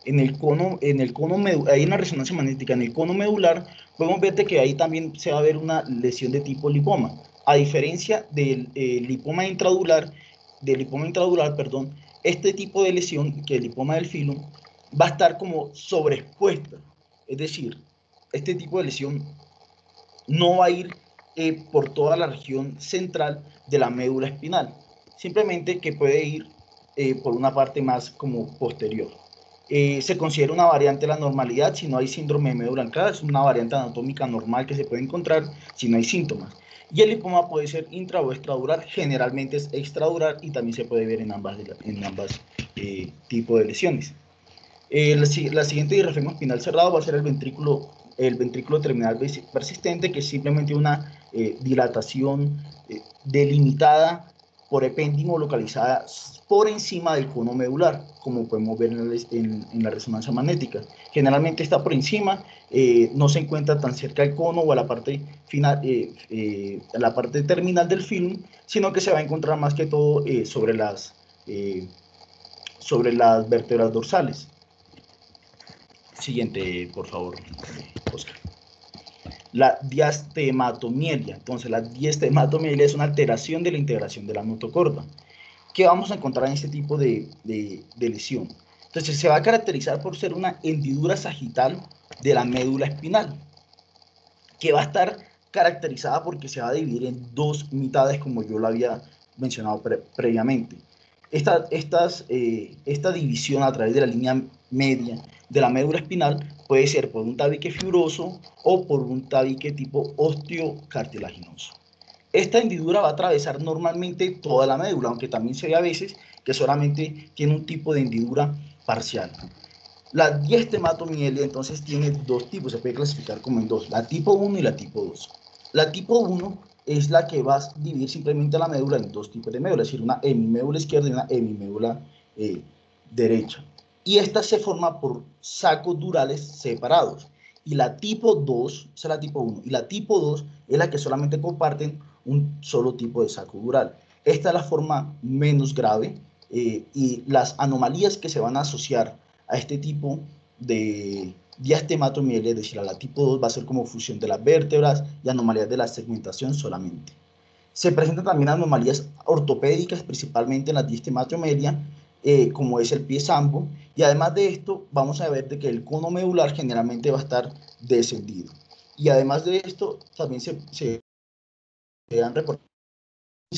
S2: el cono medular, hay una resonancia magnética en el cono medular, podemos ver que ahí también se va a ver una lesión de tipo lipoma. A diferencia del lipoma intradular, perdón, este tipo de lesión, que el lipoma del filum, va a estar como sobreexpuesta. Es decir, este tipo de lesión no va a ir por toda la región central de la médula espinal, simplemente que puede ir por una parte más como posterior. Se considera una variante de la normalidad si no hay síndrome de médula anclada, es una variante anatómica normal que se puede encontrar si no hay síntomas. Y el lipoma puede ser intra o extradural, generalmente es extradural y también se puede ver en ambas tipos de lesiones. La siguiente disrafismo espinal cerrado va a ser el ventrículo terminal persistente, que es simplemente una dilatación delimitada por epéndimo localizada por encima del cono medular, como podemos ver en la resonancia magnética. Generalmente está por encima, no se encuentra tan cerca del cono o a la parte final, a la parte terminal del film, sino que se va a encontrar más que todo sobre las vértebras dorsales. Siguiente, por favor, Oscar. La diastematomielia. Entonces, la diastematomielia es una alteración de la integración de la notocorda. ¿Qué vamos a encontrar en este tipo de lesión? Entonces, se va a caracterizar por ser una hendidura sagital de la médula espinal, que va a estar caracterizada porque se va a dividir en dos mitades, como yo lo había mencionado previamente. Esta división a través de la línea media de la médula espinal puede ser por un tabique fibroso o por un tabique tipo osteocartilaginoso. Esta hendidura va a atravesar normalmente toda la médula, aunque también se ve a veces que solamente tiene un tipo de hendidura parcial. La diastematomielia entonces tiene dos tipos, se puede clasificar como en dos, la tipo 1 y la tipo 2. La tipo 1 es la que va a dividir simplemente la médula en dos tipos de médula, es decir, una hemimédula izquierda y una hemimédula derecha. Y esta se forma por sacos durales separados. Y la tipo 2, esa es la tipo 1, y la tipo 2 es la que solamente comparten un solo tipo de saco dural. Esta es la forma menos grave y las anomalías que se van a asociar a este tipo de diastematomielia, es decir, a la tipo 2, va a ser como fusión de las vértebras y anomalías de la segmentación solamente. Se presentan también anomalías ortopédicas, principalmente en la diastematomielia, como es el pie zambo, y además de esto, vamos a ver de que el cono medular generalmente va a estar descendido. Y además de esto, también se han reportado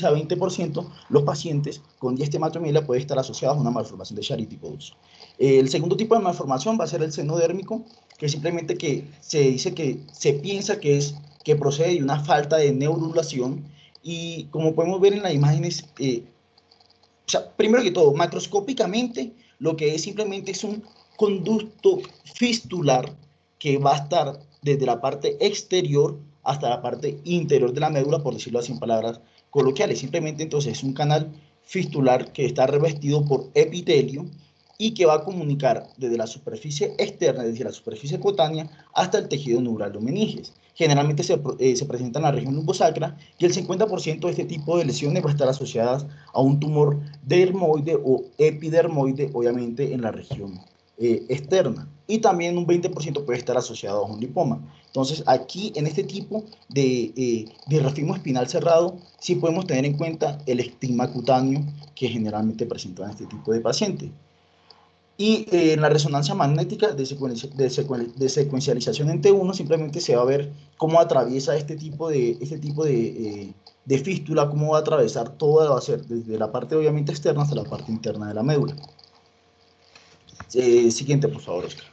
S2: a 20% los pacientes con diastematomielia puede estar asociados a una malformación de Chiari tipo 2. El segundo tipo de malformación va a ser el seno dérmico, que simplemente que se dice que se piensa que procede de una falta de neurulación y como podemos ver en las imágenes, o sea, primero que todo, macroscópicamente lo que es simplemente es un conducto fistular que va a estar desde la parte exterior hasta la parte interior de la médula, por decirlo así en palabras coloquiales. Simplemente entonces es un canal fistular que está revestido por epitelio y que va a comunicar desde la superficie externa, es decir, la superficie cutánea, hasta el tejido neural de meninges. Generalmente se presenta en la región lumbosacra y el 50% de este tipo de lesiones va a estar asociadas a un tumor dermoide o epidermoide, obviamente en la región externa. Y también un 20% puede estar asociado a un lipoma. Entonces, aquí en este tipo de disrafismo espinal cerrado, sí podemos tener en cuenta el estigma cutáneo que generalmente presentan este tipo de pacientes. Y en la resonancia magnética de secuencialización en T1 simplemente se va a ver cómo atraviesa este tipo de fístula, cómo va a atravesar todo, va a ser desde la parte obviamente externa hasta la parte interna de la médula. Siguiente, por favor, Oscar.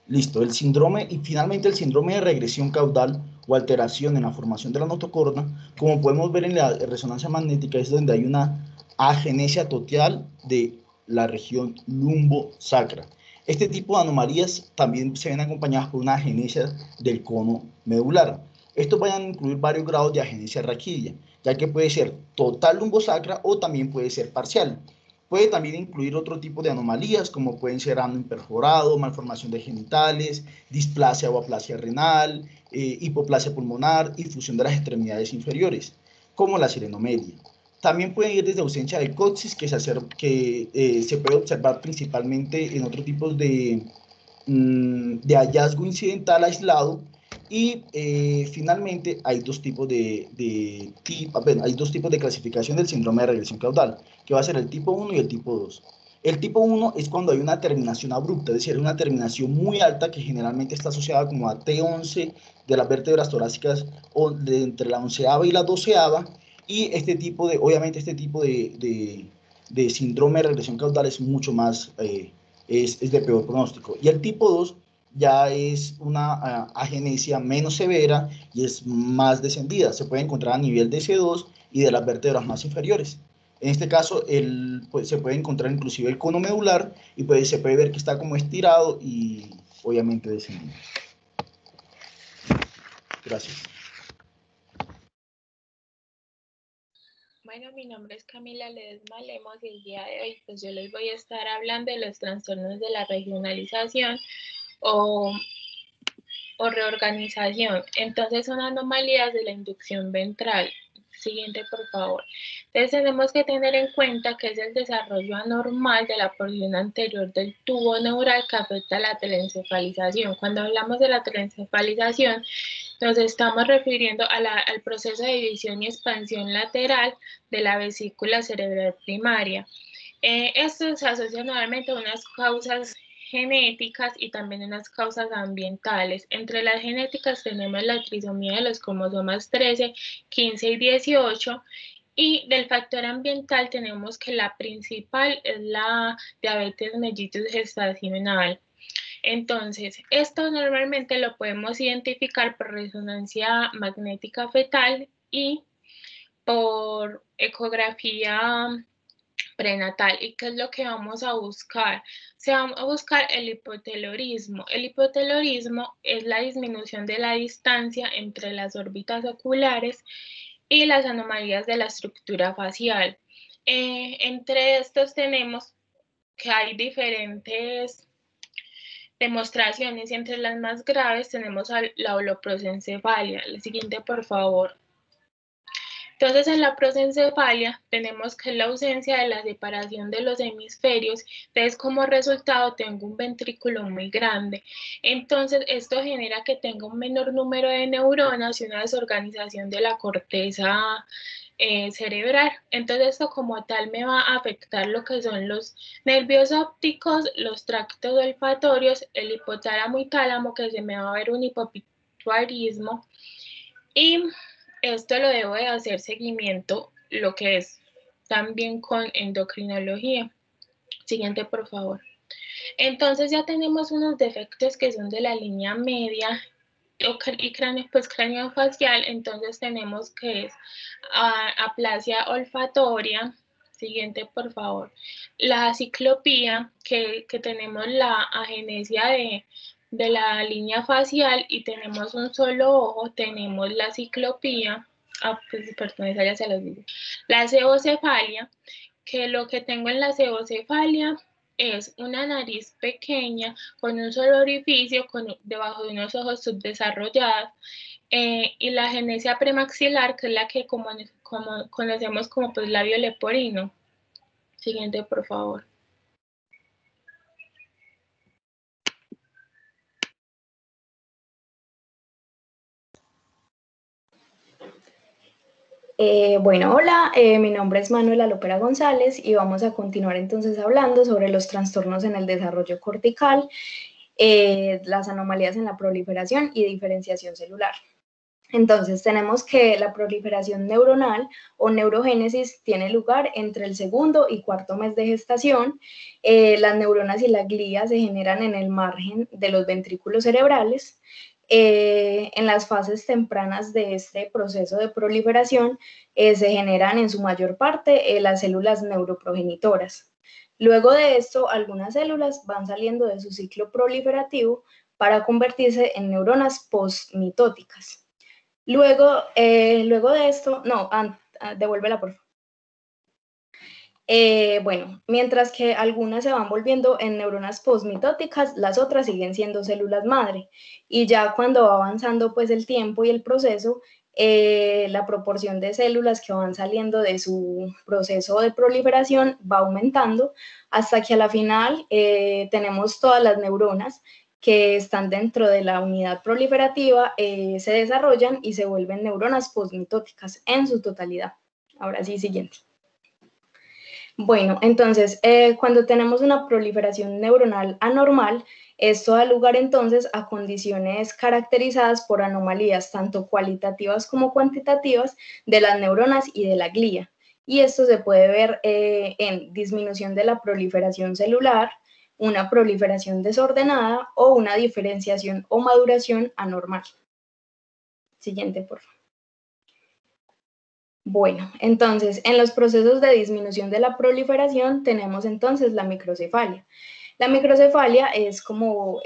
S2: Listo, el síndrome, y finalmente el síndrome de regresión caudal o alteración en la formación de la notocorna, como podemos ver en la resonancia magnética, es donde hay una agenesia total de la región lumbosacra. Este tipo de anomalías también se ven acompañadas por una agenesia del cono medular. Estos van a incluir varios grados de agenesia raquídea, ya que puede ser total lumbosacra o también puede ser parcial. Puede también incluir otro tipo de anomalías, como pueden ser ano imperforado, malformación de genitales, displasia o aplasia renal, hipoplasia pulmonar y fusión de las extremidades inferiores, como la sirenomelia. También pueden ir desde ausencia de coxis, que se puede observar principalmente en otros tipos de hallazgo incidental aislado. Y finalmente hay dos tipos hay dos tipos de clasificación del síndrome de regresión caudal, que va a ser el tipo 1 y el tipo 2. El tipo 1 es cuando hay una terminación abrupta, es decir, una terminación muy alta que generalmente está asociada como a T11 de las vértebras torácicas o de entre la 11ª y la 12ª, y obviamente este tipo de síndrome de regresión caudal es mucho más, es de peor pronóstico. Y el tipo 2 ya es una agenesia menos severa y es más descendida. Se puede encontrar a nivel de C2 y de las vértebras más inferiores. En este caso, pues, se puede encontrar inclusive el cono medular y se puede ver que está como estirado y obviamente descendido. Gracias.
S4: Bueno, mi nombre es Camila Ledesma Lemos y el día de hoy pues yo les voy a estar hablando de los trastornos de la regionalización o reorganización. Entonces son anomalías de la inducción ventral. Siguiente, por favor. Entonces tenemos que tener en cuenta que es el desarrollo anormal de la porción anterior del tubo neural que afecta la telencefalización. Cuando hablamos de la telencefalización, nos estamos refiriendo al proceso de división y expansión lateral de la vesícula cerebral primaria. Esto se asocia normalmente a unas causas genéticas y también unas causas ambientales. Entre las genéticas tenemos la trisomía de los cromosomas 13, 15 y 18, y del factor ambiental tenemos que la principal es la diabetes mellitus gestacional. Entonces, esto normalmente lo podemos identificar por resonancia magnética fetal y por ecografía prenatal. ¿Y qué es lo que vamos a buscar? Se va a buscar el hipotelorismo. El hipotelorismo es la disminución de la distancia entre las órbitas oculares y las anomalías de la estructura facial. Entre estos tenemos que hay diferentes demostraciones y entre las más graves tenemos la holoprosencefalia. La siguiente, por favor. Entonces, en la prosencefalia tenemos que la ausencia de la separación de los hemisferios, entonces como resultado tengo un ventrículo muy grande. Entonces, esto genera que tenga un menor número de neuronas y una desorganización de la corteza cerebral. Entonces, esto como tal me va a afectar lo que son los nervios ópticos, los tractos olfatorios, el hipotálamo y tálamo, que se me va a ver un hipopituitarismo, y esto lo debo de hacer seguimiento, lo que es también con endocrinología. Siguiente, por favor. Entonces ya tenemos unos defectos que son de la línea media y cráneo facial. Entonces tenemos que es aplasia olfatoria. Siguiente, por favor. La ciclopía, que tenemos la agenesia de la línea facial y tenemos un solo ojo, tenemos la ciclopía, perdón, esa ya se los dije. La cebocefalia, que lo que tengo en la cebocefalia es una nariz pequeña con un solo orificio debajo de unos ojos subdesarrollados, y la agenesia premaxilar, que es la que como conocemos como pues labio leporino. Siguiente, por favor.
S5: Bueno, hola, mi nombre es Manuela Lopera González y vamos a continuar entonces hablando sobre los trastornos en el desarrollo cortical, las anomalías en la proliferación y diferenciación celular. Entonces tenemos que la proliferación neuronal o neurogénesis tiene lugar entre el segundo y cuarto mes de gestación. Las neuronas y la glía se generan en el margen de los ventrículos cerebrales. En las fases tempranas de este proceso de proliferación se generan en su mayor parte las células neuroprogenitoras. Luego de esto, algunas células van saliendo de su ciclo proliferativo para convertirse en neuronas postmitóticas. Luego de esto, no, devuélvela por favor. Bueno, mientras que algunas se van volviendo en neuronas postmitóticas, las otras siguen siendo células madre. Y ya cuando va avanzando pues el tiempo y el proceso, la proporción de células que van saliendo de su proceso de proliferación va aumentando hasta que a la final tenemos todas las neuronas que están dentro de la unidad proliferativa, se desarrollan y se vuelven neuronas postmitóticas en su totalidad. Ahora sí, siguiente. Bueno, entonces, cuando tenemos una proliferación neuronal anormal, esto da lugar entonces a condiciones caracterizadas por anomalías tanto cualitativas como cuantitativas de las neuronas y de la glía. Y esto se puede ver en disminución de la proliferación celular, una proliferación desordenada o una diferenciación o maduración anormal. Siguiente, por favor. Bueno, entonces, en los procesos de disminución de la proliferación tenemos entonces la microcefalia. La microcefalia es como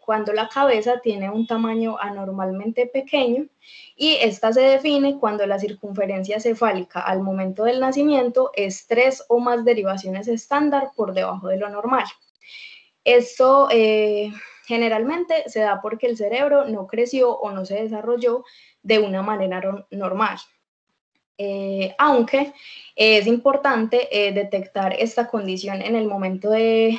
S5: cuando la cabeza tiene un tamaño anormalmente pequeño y esta se define cuando la circunferencia cefálica al momento del nacimiento es 3 o más derivaciones estándar por debajo de lo normal. Esto generalmente se da porque el cerebro no creció o no se desarrolló de una manera normal. Aunque es importante detectar esta condición en el momento del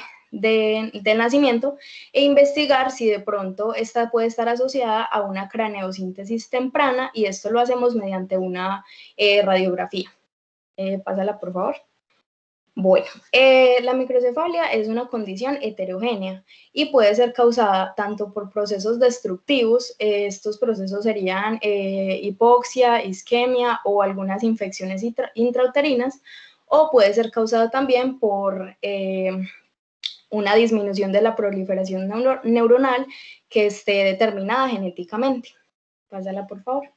S5: nacimiento e investigar si de pronto esta puede estar asociada a una craneosíntesis temprana, y esto lo hacemos mediante una radiografía. Pásala, por favor. Bueno, la microcefalia es una condición heterogénea y puede ser causada tanto por procesos destructivos, estos procesos serían hipoxia, isquemia o algunas infecciones intrauterinas, o puede ser causada también por una disminución de la proliferación neuronal que esté determinada genéticamente. Pásala, por favor.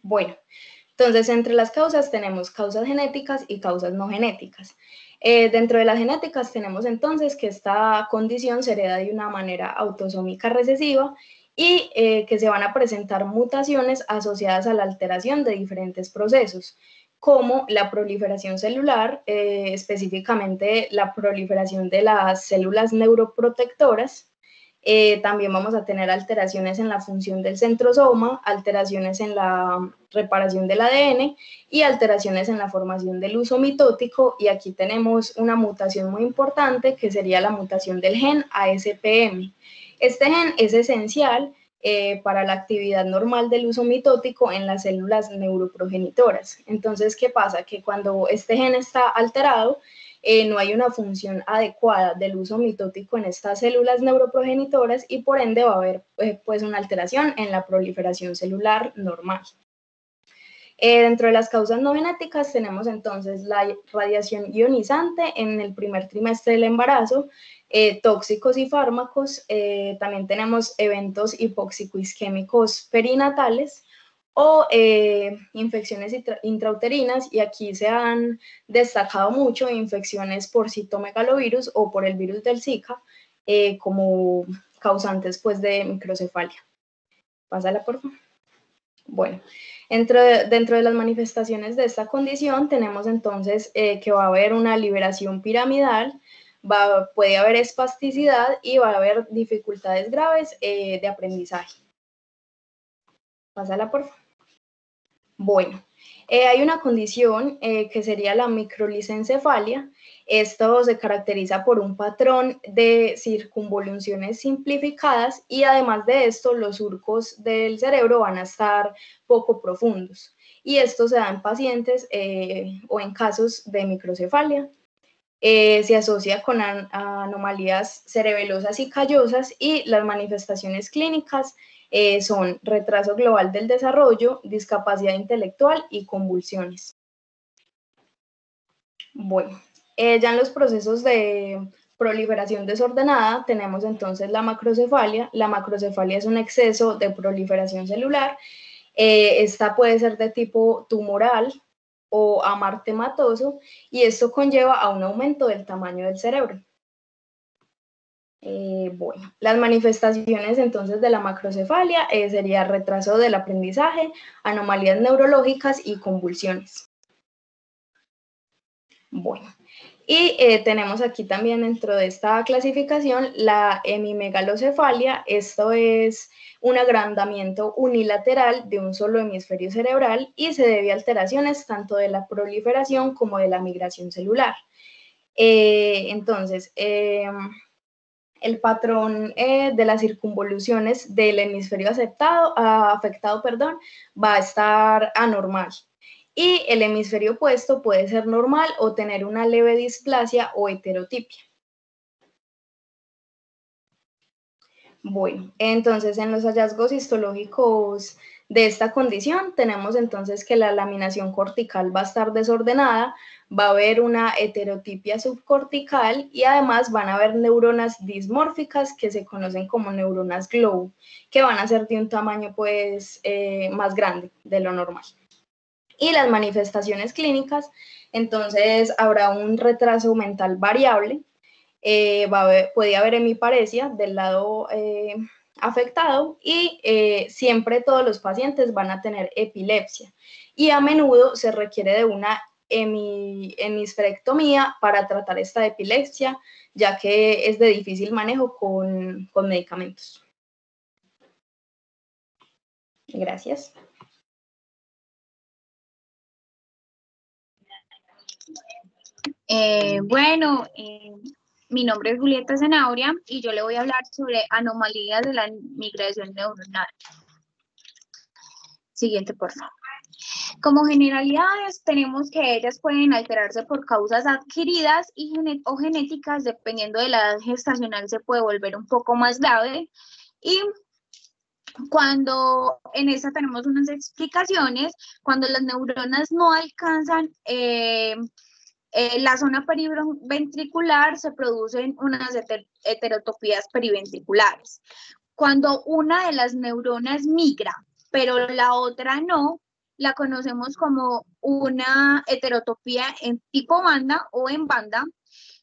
S5: Bueno. Entonces, entre las causas tenemos causas genéticas y causas no genéticas. Dentro de las genéticas tenemos entonces que esta condición se hereda de una manera autosómica recesiva y que se van a presentar mutaciones asociadas a la alteración de diferentes procesos, como la proliferación celular, específicamente la proliferación de las células neuroprotectoras. También vamos a tener alteraciones en la función del centrosoma, alteraciones en la reparación del ADN y alteraciones en la formación del uso mitótico, y aquí tenemos una mutación muy importante que sería la mutación del gen ASPM. Este gen es esencial para la actividad normal del uso mitótico en las células neuroprogenitoras. Entonces, ¿qué pasa? Que cuando este gen está alterado, no hay una función adecuada del uso mitótico en estas células neuroprogenitoras y por ende va a haber pues una alteración en la proliferación celular normal. Dentro de las causas no genéticas tenemos entonces la radiación ionizante en el primer trimestre del embarazo, tóxicos y fármacos, también tenemos eventos hipóxico-isquémicos perinatales, o infecciones intrauterinas, y aquí se han destacado mucho infecciones por citomegalovirus o por el virus del Zika como causantes pues de microcefalia. Pásala, por favor. Bueno, dentro de las manifestaciones de esta condición tenemos entonces que va a haber una liberación piramidal, puede haber espasticidad y va a haber dificultades graves de aprendizaje. Pásala, por favor. Bueno, hay una condición que sería la microlicencefalia. Esto se caracteriza por un patrón de circunvoluciones simplificadas y además de esto los surcos del cerebro van a estar poco profundos. Y esto se da en pacientes o en casos de microcefalia. Se asocia con anomalías cerebelosas y callosas, y las manifestaciones clínicas son retraso global del desarrollo, discapacidad intelectual y convulsiones. Bueno, ya en los procesos de proliferación desordenada tenemos entonces la macrocefalia. La macrocefalia es un exceso de proliferación celular. Esta puede ser de tipo tumoral o amartematoso y esto conlleva a un aumento del tamaño del cerebro. Bueno, las manifestaciones entonces de la macrocefalia sería retraso del aprendizaje, anomalías neurológicas y convulsiones. Bueno, y tenemos aquí también dentro de esta clasificación la hemimegalocefalia. Esto es un agrandamiento unilateral de un solo hemisferio cerebral y se debe a alteraciones tanto de la proliferación como de la migración celular. Entonces, el patrón de las circunvoluciones del hemisferio afectado, va a estar anormal. Y el hemisferio opuesto puede ser normal o tener una leve displasia o heterotipia. Bueno, entonces en los hallazgos histológicos de esta condición tenemos entonces que la laminación cortical va a estar desordenada, va a haber una heterotipia subcortical y además van a haber neuronas dismórficas que se conocen como neuronas glow, que van a ser de un tamaño pues más grande de lo normal. Y las manifestaciones clínicas, entonces habrá un retraso mental variable, puede haber hemiparesia del lado afectado y siempre todos los pacientes van a tener epilepsia y a menudo se requiere de una hemisferectomía para tratar esta epilepsia, ya que es de difícil manejo con medicamentos. Gracias.
S6: Mi nombre es Julieta Zanabria y yo le voy a hablar sobre anomalías de la migración neuronal. Siguiente, por favor. Como generalidades, tenemos que ellas pueden alterarse por causas adquiridas o genéticas, dependiendo de la edad gestacional se puede volver un poco más grave. Y cuando en esta tenemos unas explicaciones, cuando las neuronas no alcanzan la zona periventricular, se producen unas heterotopías periventriculares. Cuando una de las neuronas migra, pero la otra no, la conocemos como una heterotopía en tipo banda o en banda.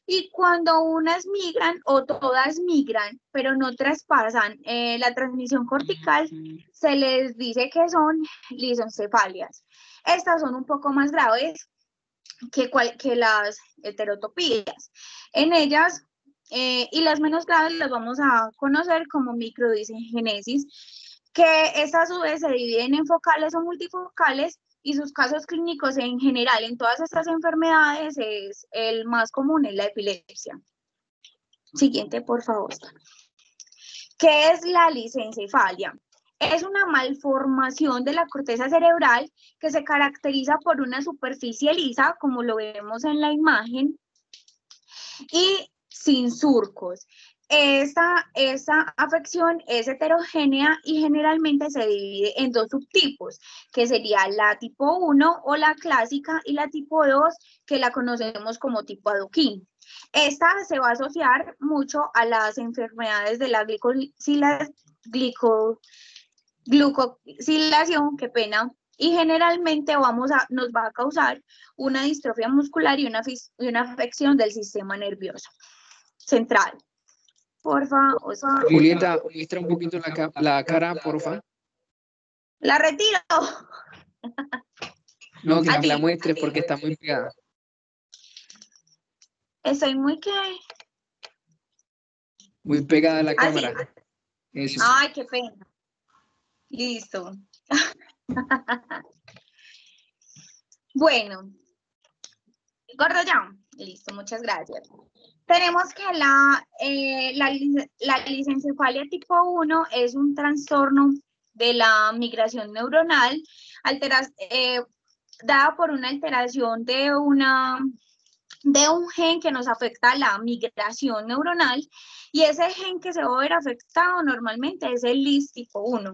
S6: Y cuando unas migran o todas migran, pero no traspasan la transmisión cortical, se les dice que son lisoncefalias. Estas son un poco más graves que las heterotopías. En ellas, y las menos graves las vamos a conocer como microdisgenesis, que estas a su vez se dividen en focales o multifocales, y sus casos clínicos en general en todas estas enfermedades el más común es la epilepsia. Siguiente, por favor. ¿Qué es la lisencefalia? Es una malformación de la corteza cerebral que se caracteriza por una superficie lisa, como lo vemos en la imagen, y sin surcos. Esta afección es heterogénea y generalmente se divide en dos subtipos, que sería la tipo 1 o la clásica y la tipo 2, que la conocemos como tipo adoquín. Esta se va a asociar mucho a las enfermedades de la glucosilación, qué pena, y generalmente nos va a causar una distrofia muscular y una afección del sistema nervioso central. Porfa,
S3: Julieta, muestra un poquito la cara, porfa.
S6: ¿La retiro?
S3: No, que la muestres porque está muy pegada.
S6: Estoy muy
S3: muy pegada a la cámara.
S6: Eso. Ay, qué pena. Listo. Bueno, gordo ya. Listo, muchas gracias. Tenemos que la lisencefalia tipo 1 es un trastorno de la migración neuronal dada por una alteración de una de un gen que nos afecta la migración neuronal, y ese gen que se va a ver afectado normalmente es el LIS tipo 1.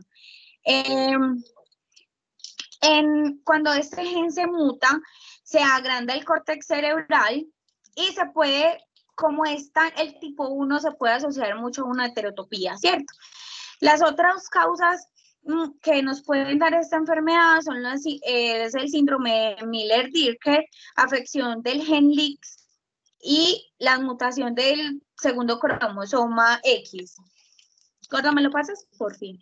S6: Cuando este gen se muta, se agranda el córtex cerebral y se puede, como el tipo 1 se puede asociar mucho a una heterotopía, ¿cierto? Las otras causas que nos pueden dar esta enfermedad son es el síndrome de Miller-Dierker, afección del gen LIX y la mutación del segundo cromosoma X. Gorda, ¿me lo pasas? Por fin.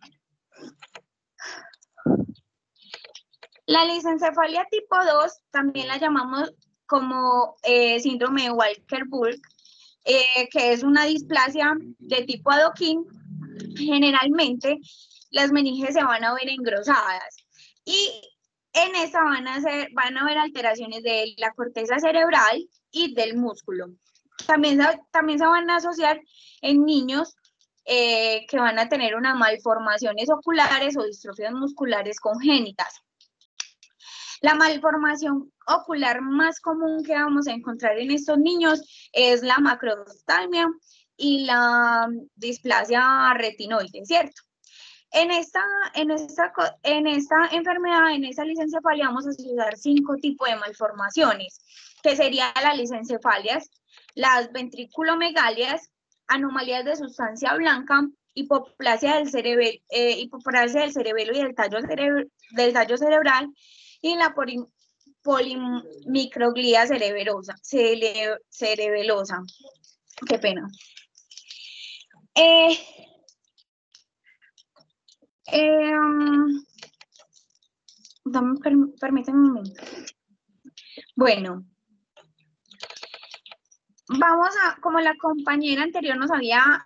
S6: La lisencefalia tipo 2 también la llamamos como síndrome de Walker-Bulk, que es una displasia de tipo adoquín. Generalmente las meninges se van a ver engrosadas y en esta van a haber alteraciones de la corteza cerebral y del músculo. También se van a asociar en niños que van a tener unas malformaciones oculares o distrofias musculares congénitas. La malformación ocular más común que vamos a encontrar en estos niños es la macroftalmia y la displasia retinoide, ¿cierto? En esta enfermedad, en esta lisencefalia, vamos a asociar 5 tipos de malformaciones, que serían las lisencefalias, las ventriculomegalias, anomalías de sustancia blanca, hipoplasia del cerebelo y del tallo cerebral, y la polimicroglía cerebelosa. Qué pena. Permíteme un momento. Bueno, vamos a, como la compañera anterior nos había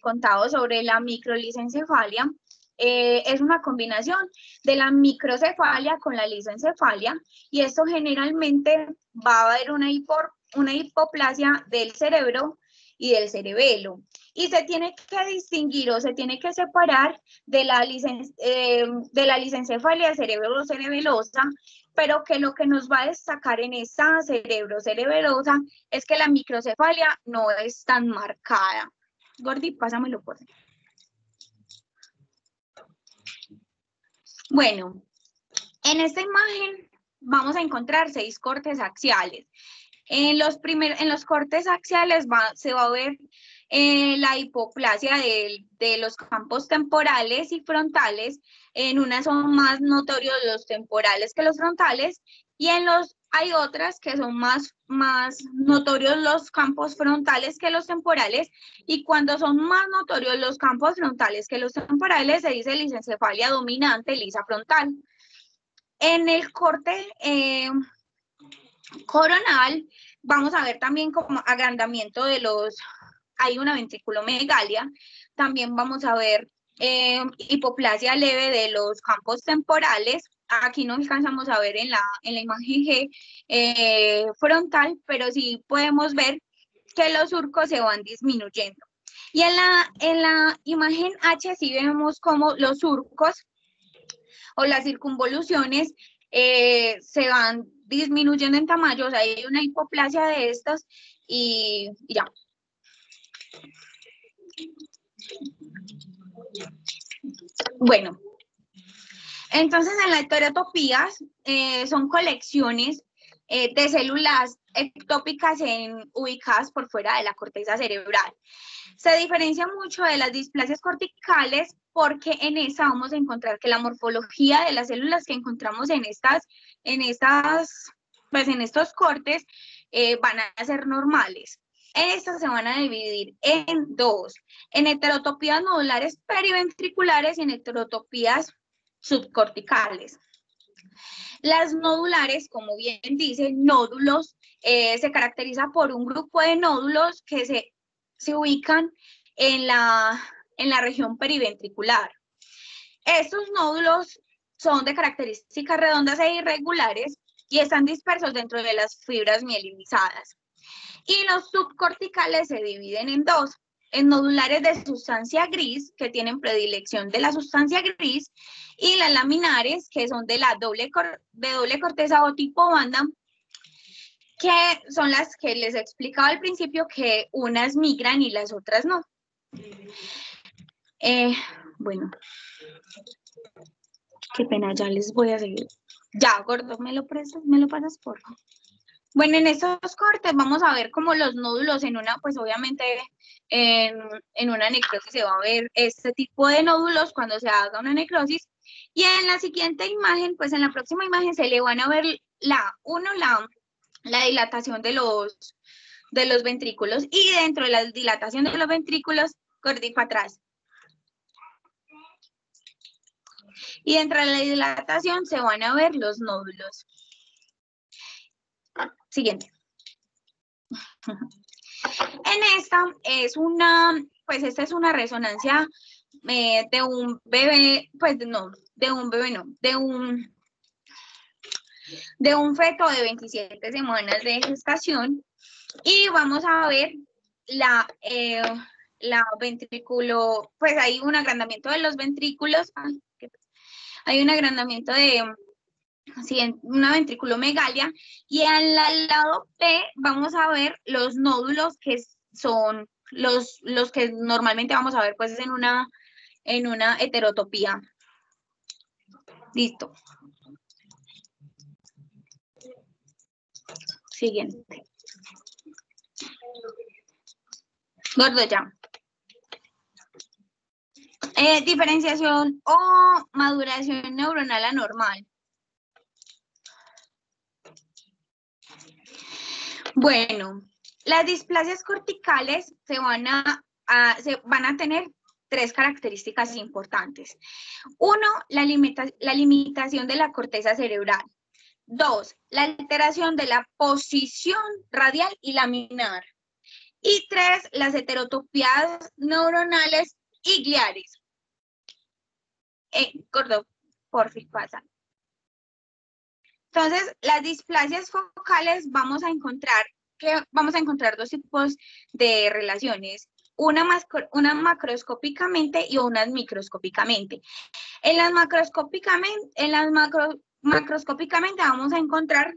S6: contado sobre la microlisencefalia, es una combinación de la microcefalia con la lisencefalia, y esto generalmente va a haber una hipoplasia del cerebro y del cerebelo, y se tiene que distinguir o se tiene que separar de la lisencefalia cerebrocerebelosa, pero que lo que nos va a destacar en esta cerebrocerebelosa es que la microcefalia no es tan marcada. Gordi, pásamelo por favor. Bueno, en esta imagen vamos a encontrar 6 cortes axiales. En los cortes axiales se va a ver la hipoplasia de los campos temporales y frontales. En unas son más notorios los temporales que los frontales, y hay otras que son más notorios los campos frontales que los temporales, y cuando son más notorios los campos frontales que los temporales se dice lisencefalia dominante lisa frontal. En el corte coronal vamos a ver también como agrandamiento hay una ventriculomegalia, también vamos a ver hipoplasia leve de los campos temporales. Aquí no alcanzamos a ver en la imagen G frontal, pero sí podemos ver que los surcos se van disminuyendo. Y en la imagen H sí vemos como los surcos o las circunvoluciones se van disminuyendo en tamaño, o sea, hay una hipoplasia de estas y ya. Bueno, entonces en las heterotopías son colecciones de células ectópicas ubicadas por fuera de la corteza cerebral. Se diferencia mucho de las displasias corticales porque en esa vamos a encontrar que la morfología de las células que encontramos en estos cortes van a ser normales. Estas se van a dividir en 2, en heterotopías nodulares periventriculares y en heterotopías subcorticales. Las nodulares, como bien dice, nódulos, se caracteriza por un grupo de nódulos que se ubican en la región periventricular. Estos nódulos son de características redondas e irregulares y están dispersos dentro de las fibras mielinizadas. Y los subcorticales se dividen en 2, en nodulares de sustancia gris, que tienen predilección de la sustancia gris, y las laminares, que son de doble corteza o tipo banda, que son las que les he explicado al principio, que unas migran y las otras no. Bueno, qué pena, ya les voy a seguir. Ya, gordo, ¿me lo prestas? ¿Me lo pasas, por favor? Bueno, en estos cortes vamos a ver como los nódulos en una, pues obviamente en una necrosis se va a ver este tipo de nódulos cuando se haga una necrosis. Y en la siguiente imagen, pues en la próxima imagen se le van a ver la dilatación de los ventrículos, y dentro de la dilatación de los ventrículos, corté para atrás. Y dentro de la dilatación se van a ver los nódulos. Siguiente. En esta es una, pues esta es una resonancia de un bebé, pues no, de un bebé no, de un feto de 27 semanas de gestación, y vamos a ver la ventrículo, pues hay un agrandamiento de los ventrículos, hay un agrandamiento de una ventrículomegalia, y al lado B vamos a ver los nódulos, que son los que normalmente vamos a ver pues en una heterotopía. Listo. Siguiente. Gordo, ya. Diferenciación o maduración neuronal anormal. Bueno, las displasias corticales van a tener tres características importantes. Uno, la limitación de la corteza cerebral. Dos, la alteración de la posición radial y laminar. Y tres, las heterotopías neuronales y gliares. Gordo, por fin pasa. Entonces, las displasias focales vamos a encontrar dos tipos de relaciones, una macroscópicamente y una microscópicamente. En las macroscópicamente vamos a encontrar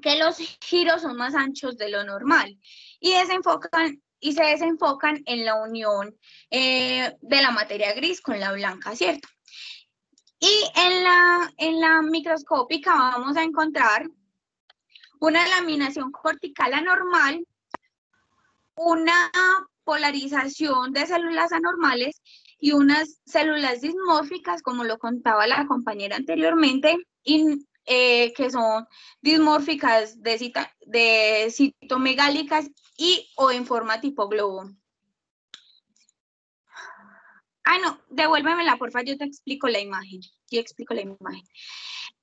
S6: que los giros son más anchos de lo normal y se desenfocan en la unión de la materia gris con la blanca, ¿cierto? Y en la microscópica vamos a encontrar una laminación cortical anormal, una polarización de células anormales y unas células dismórficas, como lo contaba la compañera anteriormente, y que son dismórficas de citomegálicas o en forma tipo globo. Ah, no, devuélvemela, porfa, yo te explico la imagen.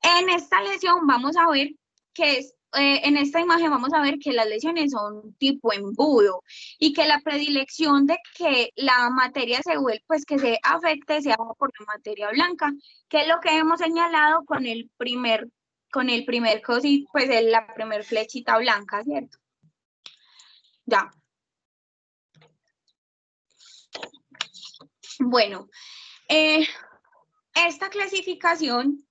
S6: En esta lesión vamos a ver que en esta imagen vamos a ver que las lesiones son tipo embudo y que la predilección de que la materia se vuelva, pues que se afecte, sea por la materia blanca, que es lo que hemos señalado con el primer cosito, pues la primer flechita blanca, ¿cierto? Ya. Bueno, esta clasificación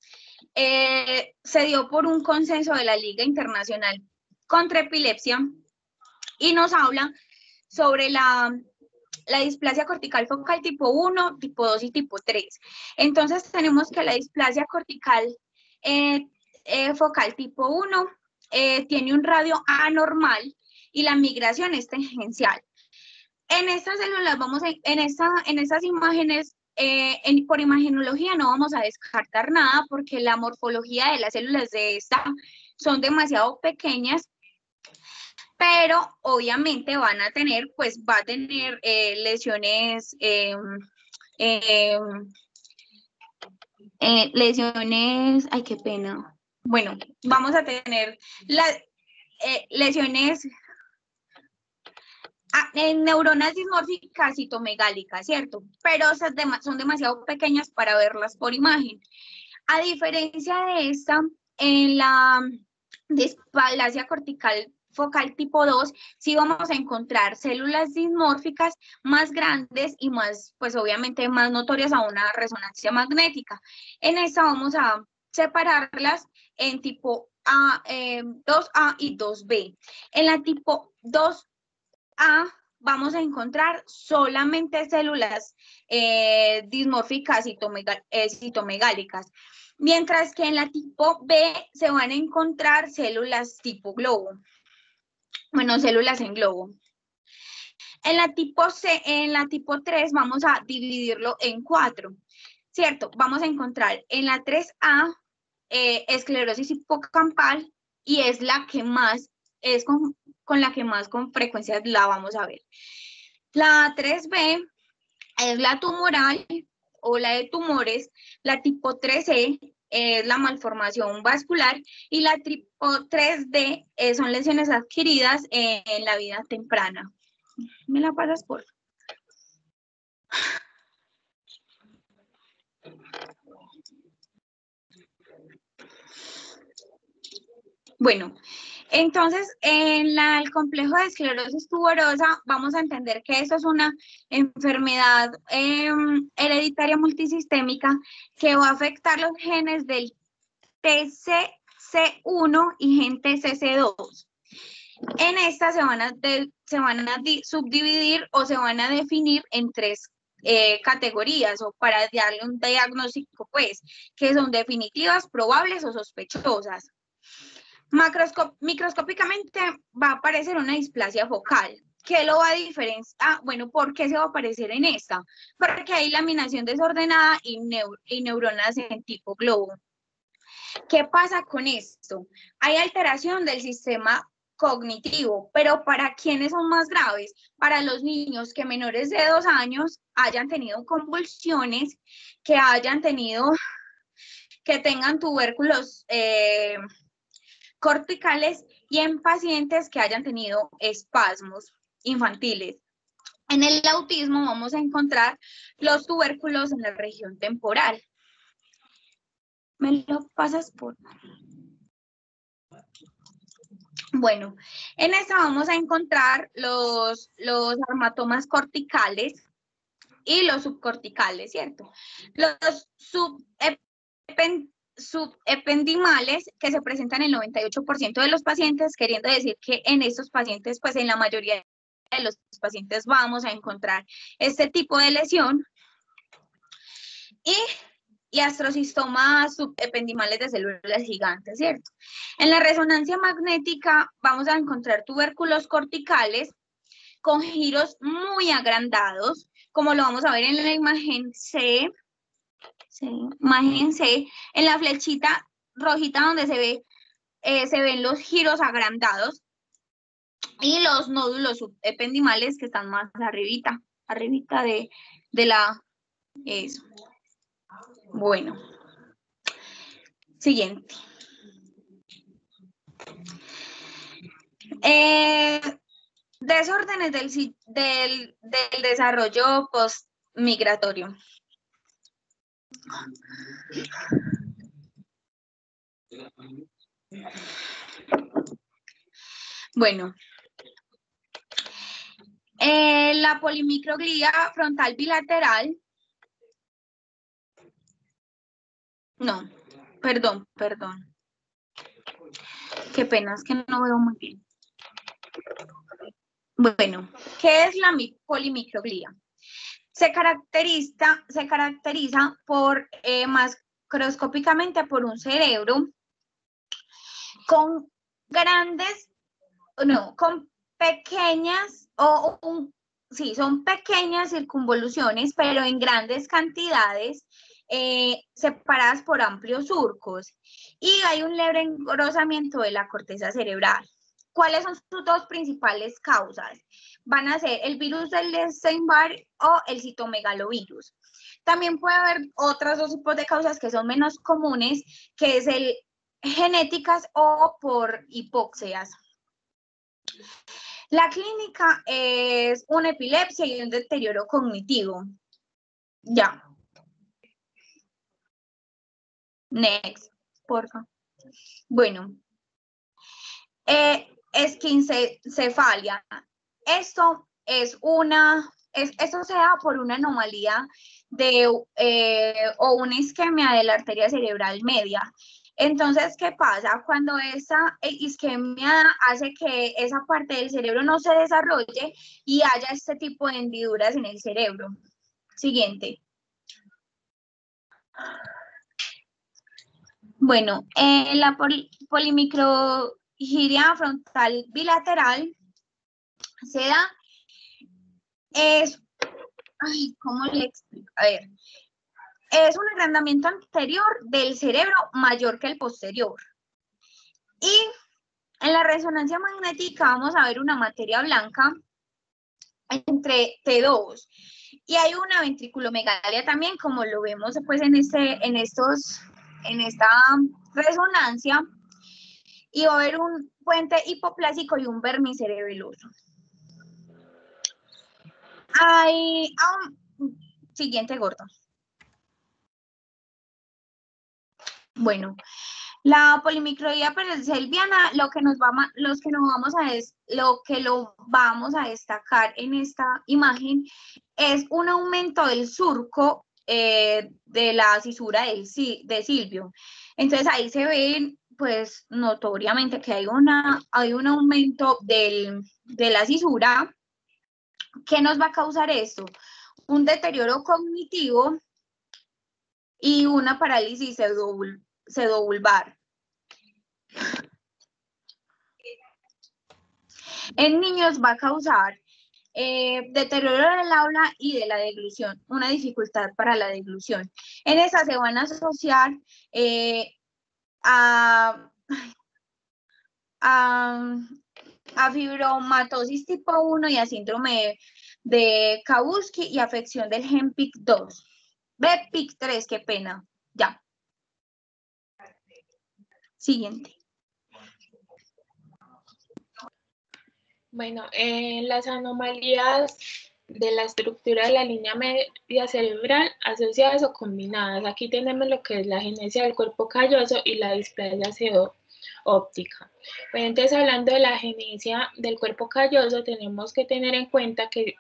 S6: se dio por un consenso de la Liga Internacional contra Epilepsia y nos habla sobre la displasia cortical focal tipo 1, tipo 2 y tipo 3. Entonces tenemos que la displasia cortical focal tipo 1 tiene un radio anormal y la migración es tangencial. En estas células en estas imágenes, por imagenología no vamos a descartar nada porque la morfología de las células de esta son demasiado pequeñas, pero obviamente va a tener lesiones, ay, qué pena. Bueno, vamos a tener las lesiones en neuronas dismórficas citomegálicas, ¿cierto? Pero son demasiado pequeñas para verlas por imagen. A diferencia de esta, en la displasia cortical focal tipo 2, sí vamos a encontrar células dismórficas más grandes y más, pues obviamente más notorias a una resonancia magnética. En esta vamos a separarlas en tipo 2A y 2B. En la tipo 2A vamos a encontrar solamente células dismórficas citomegálicas, mientras que en la tipo B se van a encontrar células tipo globo. Bueno, células en globo. En la tipo C, en la tipo 3 vamos a dividirlo en 4, ¿cierto? Vamos a encontrar en la 3A esclerosis hipocampal y es la que más, es con la que más con frecuencia la vamos a ver. La 3B es la tumoral o la de tumores, la tipo 3C es la malformación vascular y la tipo 3D son lesiones adquiridas en la vida temprana. ¿Me la pasas, por favor? Bueno, entonces en el complejo de esclerosis tuberosa vamos a entender que esto es una enfermedad hereditaria multisistémica que va a afectar los genes del TCC1 y gen TCC2. En esta se van a subdividir o se van a definir en 3 categorías o para darle un diagnóstico, pues, que son definitivas, probables o sospechosas. Microscópicamente va a aparecer una displasia focal. ¿Qué lo va a diferenciar? Bueno, ¿por qué se va a aparecer en esta? Porque hay laminación desordenada y neuronas en tipo globo. ¿Qué pasa con esto? Hay alteración del sistema cognitivo, pero ¿para quiénes son más graves? Para los niños que menores de 2 años hayan tenido convulsiones, que tengan tubérculos corticales y en pacientes que hayan tenido espasmos infantiles. En el autismo vamos a encontrar los tubérculos en la región temporal. ¿Me lo pasas, por favor? Bueno, en esta vamos a encontrar los armatomas corticales y los subcorticales, ¿cierto? Los subependimales que se presentan en el 98% de los pacientes, queriendo decir que en estos pacientes, pues en la mayoría de los pacientes vamos a encontrar este tipo de lesión. Y astrocistomas subependimales de células gigantes, ¿cierto? En la resonancia magnética vamos a encontrar tubérculos corticales con giros muy agrandados, como lo vamos a ver en la imagen C, en la flechita rojita donde se ven los giros agrandados y los nódulos subependimales que están más arribita de la, eso. Bueno, siguiente. Desórdenes del desarrollo postmigratorio. Bueno, la polimicroglía frontal bilateral. No, perdón. Qué pena, es que no veo muy bien. Bueno, ¿qué es la polimicroglía? Se caracteriza por macroscópicamente por un cerebro con pequeñas, son pequeñas circunvoluciones, pero en grandes cantidades, separadas por amplios surcos, y hay un leve engrosamiento de la corteza cerebral. ¿Cuáles son sus 2 principales causas? Van a ser el virus del Epstein-Barr o el citomegalovirus. También puede haber otros 2 tipos de causas que son menos comunes, que es el genéticas o por hipoxias. La clínica es una epilepsia y un deterioro cognitivo. Ya. Next, por favor. Bueno. Esquincefalia. Esto se da por una anomalía o una isquemia de la arteria cerebral media. Entonces, ¿qué pasa? Cuando esa isquemia hace que esa parte del cerebro no se desarrolle y haya este tipo de hendiduras en el cerebro. Siguiente. Bueno, la polimicrogiria frontal bilateral se da, ¿cómo le explico? A ver, es un agrandamiento anterior del cerebro mayor que el posterior. Y en la resonancia magnética vamos a ver una materia blanca entre T2. Y hay una ventriculomegalia también, como lo vemos pues en esta resonancia. Y va a haber un puente hipoplásico y un vermicerebeloso. Siguiente, gordo. Bueno, la polimicroidea periselviana, lo que lo vamos a destacar en esta imagen es un aumento del surco de la cisura de Silvio. Entonces ahí se ven, pues, notoriamente que hay un aumento de la cisura. ¿Qué nos va a causar esto? Un deterioro cognitivo y una parálisis pseudovulvar. En niños va a causar deterioro del habla y de la deglución, una dificultad para la deglución. En esa se van a asociar a fibromatosis tipo 1 y a síndrome de Kabuski y afección del gen PIC2. PIC3, qué pena. Ya. Siguiente.
S4: Bueno, las anomalías de la estructura de la línea media cerebral asociadas o combinadas. Aquí tenemos lo que es la agenesia del cuerpo calloso y la displasia óptica. Bueno, entonces, hablando de la agenesia del cuerpo calloso, tenemos que tener en cuenta que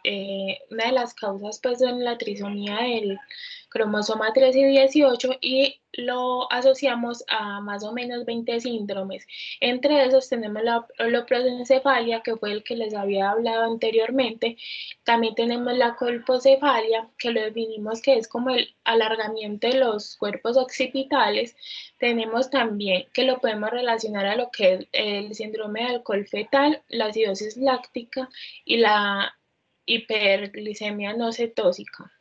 S4: una de las causas pues es la trisomía del cromosoma 3 y 18 y lo asociamos a más o menos 20 síndromes. Entre esos tenemos la holoprosencefalia, que fue el que les había hablado anteriormente. También tenemos la colpocefalia, que lo definimos que es como el alargamiento de los cuerpos occipitales. Tenemos también que lo podemos relacionar a lo que es el síndrome de alcohol fetal, la acidosis láctica y la hiperglicemia no cetósica.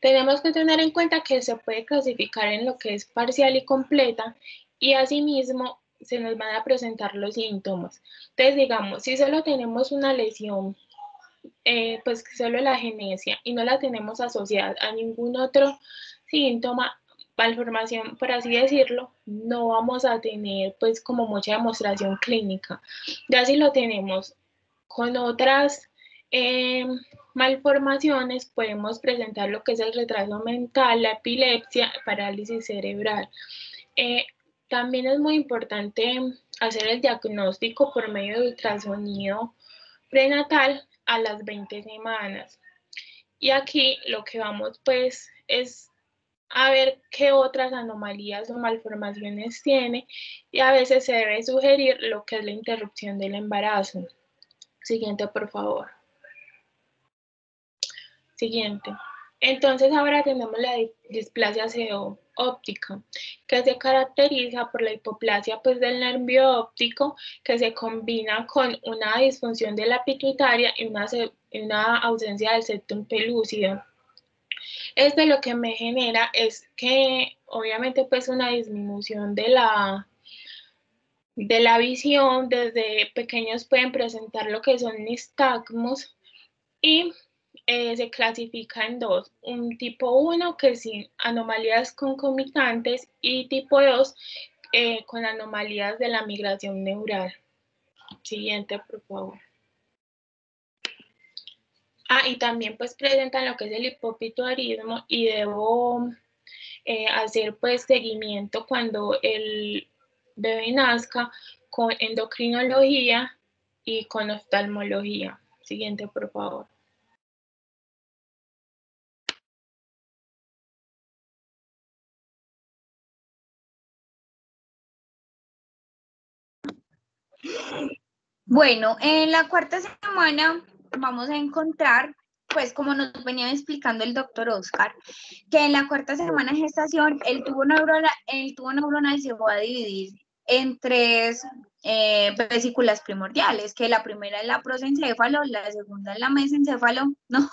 S4: Tenemos que tener en cuenta que se puede clasificar en lo que es parcial y completa y asimismo se nos van a presentar los síntomas. Entonces, digamos, si solo tenemos una lesión, pues solo la agenesia y no la tenemos asociada a ningún otro síntoma, malformación, por así decirlo, no vamos a tener pues como mucha demostración clínica. Ya si lo tenemos con otras malformaciones, podemos presentar lo que es el retraso mental, la epilepsia, parálisis cerebral. También es muy importante hacer el diagnóstico por medio de ultrasonido prenatal a las 20 semanas. Y aquí lo que vamos pues es a ver qué otras anomalías o malformaciones tiene y a veces se debe sugerir lo que es la interrupción del embarazo. Siguiente, por favor. Siguiente. Entonces ahora tenemos la displasia óptica, que se caracteriza por la hipoplasia pues, del nervio óptico, que se combina con una disfunción de la pituitaria y una ausencia del septum pelúcido. Esto lo que me genera es que obviamente pues una disminución de la visión. Desde pequeños pueden presentar lo que son nistagmos y se clasifica en dos, un tipo 1 que es sin anomalías concomitantes y tipo 2 con anomalías de la migración neural. Siguiente, por favor. Y también pues presentan lo que es el hipopituitarismo y debo hacer pues seguimiento cuando el bebé nazca con endocrinología y con oftalmología. Siguiente, por favor.
S6: Bueno, en la cuarta semana vamos a encontrar, pues como nos venía explicando el doctor Oscar, que en la cuarta semana de gestación el tubo neuronal se va a dividir en tres vesículas primordiales, que la primera es la prosencéfalo, la segunda es la mesencéfalo, ¿no?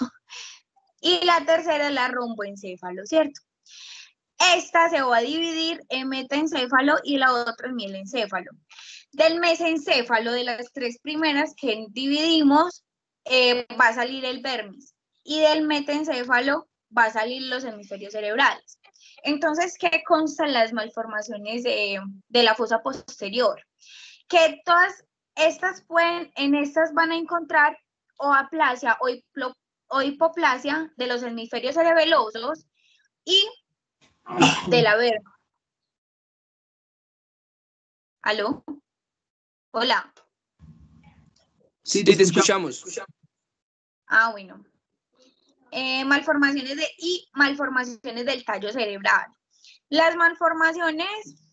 S6: Y la tercera es la romboencéfalo, ¿cierto? Esta se va a dividir en metaencéfalo y la otra en mielencéfalo. Del mesencéfalo, de las tres primeras que dividimos, va a salir el vermis. Y del metaencéfalo va a salir los hemisferios cerebrales. Entonces, ¿qué constan las malformaciones de la fosa posterior? Que todas estas en estas van a encontrar o aplasia o hipoplasia de los hemisferios cerebelosos y de la vermis. ¿Aló? Hola.
S3: Sí, te escuchamos.
S6: Ah, bueno. Malformaciones malformaciones del tallo cerebral. Las malformaciones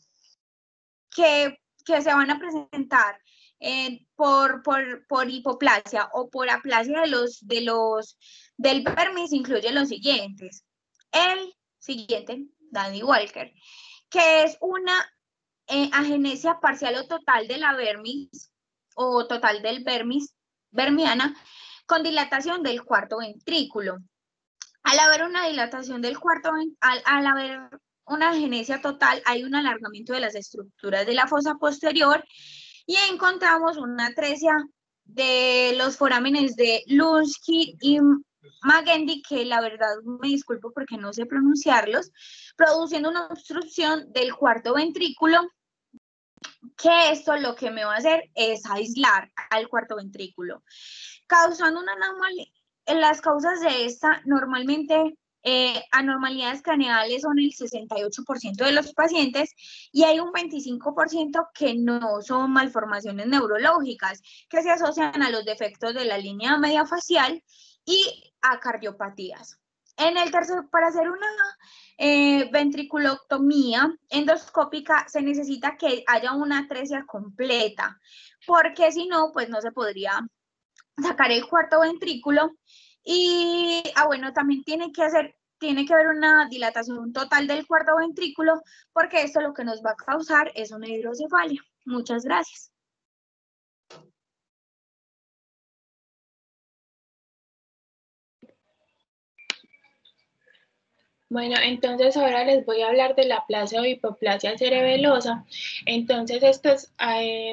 S6: que se van a presentar por hipoplasia o por aplasia del vermis incluyen los siguientes. El siguiente, Danny Walker, que es una agenesia parcial o total de la vermis o total del vermiana con dilatación del cuarto ventrículo. Al haber una dilatación del al haber una agenesia total, hay un alargamiento de las estructuras de la fosa posterior y encontramos una atresia de los forámenes de Lunsky y Magendie, que la verdad me disculpo porque no sé pronunciarlos, produciendo una obstrucción del cuarto ventrículo, que esto lo que me va a hacer es aislar al cuarto ventrículo, causando una anomalía. Las causas de esta normalmente anormalidades craneales son el 68% de los pacientes y hay un 25% que no son malformaciones neurológicas, que se asocian a los defectos de la línea media facial y a cardiopatías. En el tercer, para hacer una ventriculoctomía endoscópica se necesita que haya una atresia completa, porque si no, pues no se podría sacar el cuarto ventrículo. Y, bueno, también tiene que haber una dilatación total del cuarto ventrículo, porque esto lo que nos va a causar es una hidrocefalia. Muchas gracias.
S4: Bueno, entonces ahora les voy a hablar de la aplasia o hipoplasia cerebelosa. Entonces estos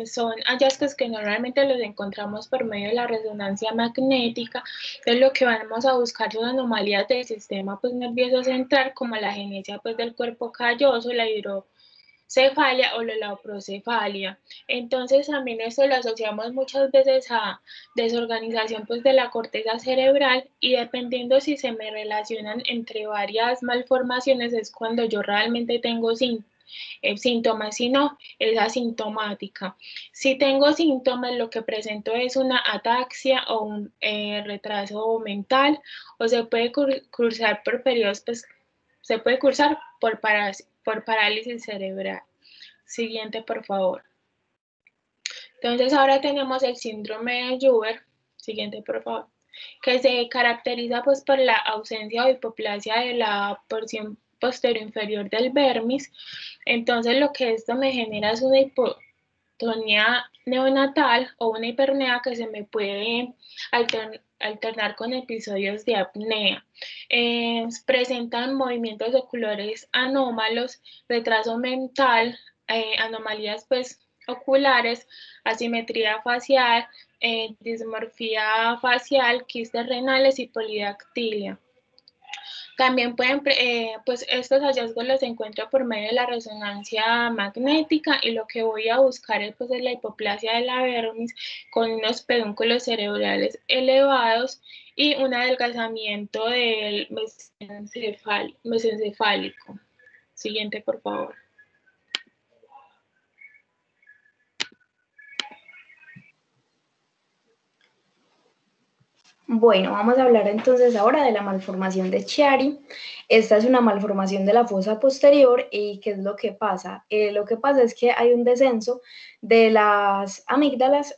S4: son hallazgos que normalmente los encontramos por medio de la resonancia magnética. Entonces lo que vamos a buscar son anomalías del sistema nervioso central, como la agenesia del cuerpo calloso, la hidrocefalia o la lauprocefalia. Entonces también esto lo asociamos muchas veces a desorganización de la corteza cerebral, y dependiendo si se me relacionan entre varias malformaciones es cuando yo realmente tengo síntomas. Si no, es asintomática. Si tengo síntomas, lo que presento es una ataxia o un retraso mental, o se puede cursar por periodos, se puede cursar por parálisis cerebral. Siguiente, por favor. Entonces ahora tenemos el síndrome de Joubert. Siguiente, por favor. Que se caracteriza por la ausencia o hipoplasia de la porción posterior inferior del vermis. Entonces lo que esto me genera es una hipotonía neonatal o una hipernea que se me puede alternar con episodios de apnea. Presentan movimientos oculares anómalos, retraso mental, anomalías oculares, asimetría facial, dismorfia facial, quistes renales y polidactilia. También pueden, estos hallazgos los encuentro por medio de la resonancia magnética, y lo que voy a buscar es la hipoplasia de la vermis con unos pedúnculos cerebrales elevados y un adelgazamiento del mesencefálico. Siguiente, por favor.
S5: Bueno, vamos a hablar entonces ahora de la malformación de Chiari. Esta es una malformación de la fosa posterior y ¿qué es lo que pasa? Lo que pasa es que hay un descenso de las amígdalas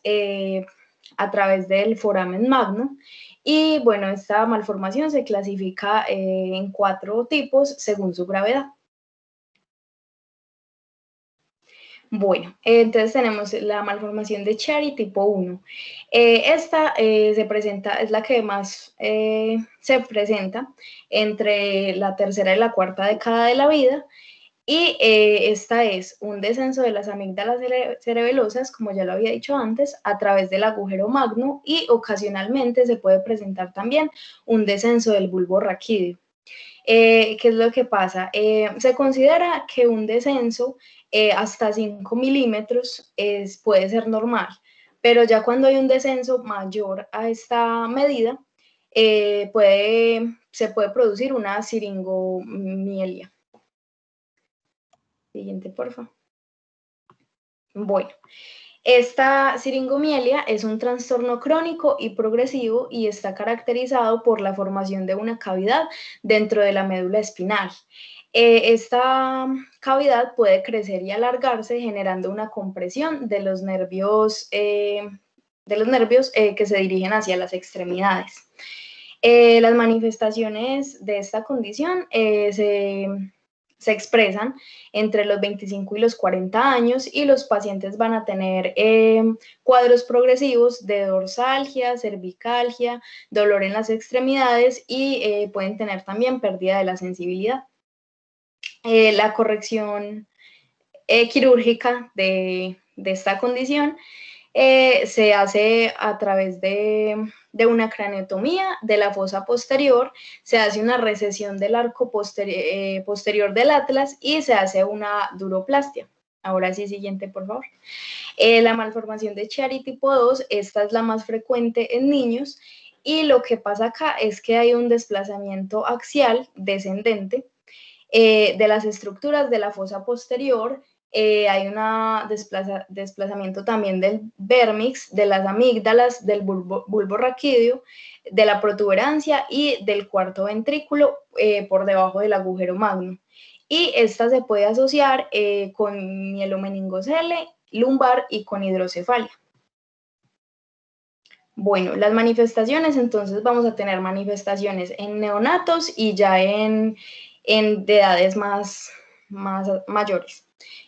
S5: a través del foramen magno y bueno, esta malformación se clasifica en 4 tipos según su gravedad. Bueno, entonces tenemos la malformación de Chiari tipo 1. Esta se presenta, es la que más se presenta entre la tercera y la cuarta década de la vida. Y esta es un descenso de las amígdalas cerebelosas, como ya lo había dicho antes, a través del agujero magno y ocasionalmente se puede presentar también un descenso del bulbo raquídeo. ¿Qué es lo que pasa? Se considera que un descenso hasta 5 milímetros puede ser normal, pero ya cuando hay un descenso mayor a esta medida, se puede producir una siringomielia. Siguiente, por favor. Bueno, esta siringomielia es un trastorno crónico y progresivo y está caracterizado por la formación de una cavidad dentro de la médula espinal. Esta cavidad puede crecer y alargarse generando una compresión de los nervios que se dirigen hacia las extremidades. Las manifestaciones de esta condición se expresan entre los 25 y los 40 años y los pacientes van a tener cuadros progresivos de dorsalgia, cervicalgia, dolor en las extremidades y pueden tener también pérdida de la sensibilidad. La corrección quirúrgica de esta condición se hace a través de una craneotomía de la fosa posterior, se hace una recesión del arco posterior del atlas y se hace una duroplastia. Ahora sí, siguiente, por favor. La malformación de Chiari tipo 2, esta es la más frecuente en niños y lo que pasa acá es que hay un desplazamiento axial descendente de las estructuras de la fosa posterior. Hay un desplazamiento también del vérmix, de las amígdalas, del bulbo raquídeo, de la protuberancia y del cuarto ventrículo por debajo del agujero magno. Y esta se puede asociar con mielomeningocele lumbar y con hidrocefalia. Bueno, las manifestaciones, entonces vamos a tener manifestaciones en neonatos y ya de edades más mayores.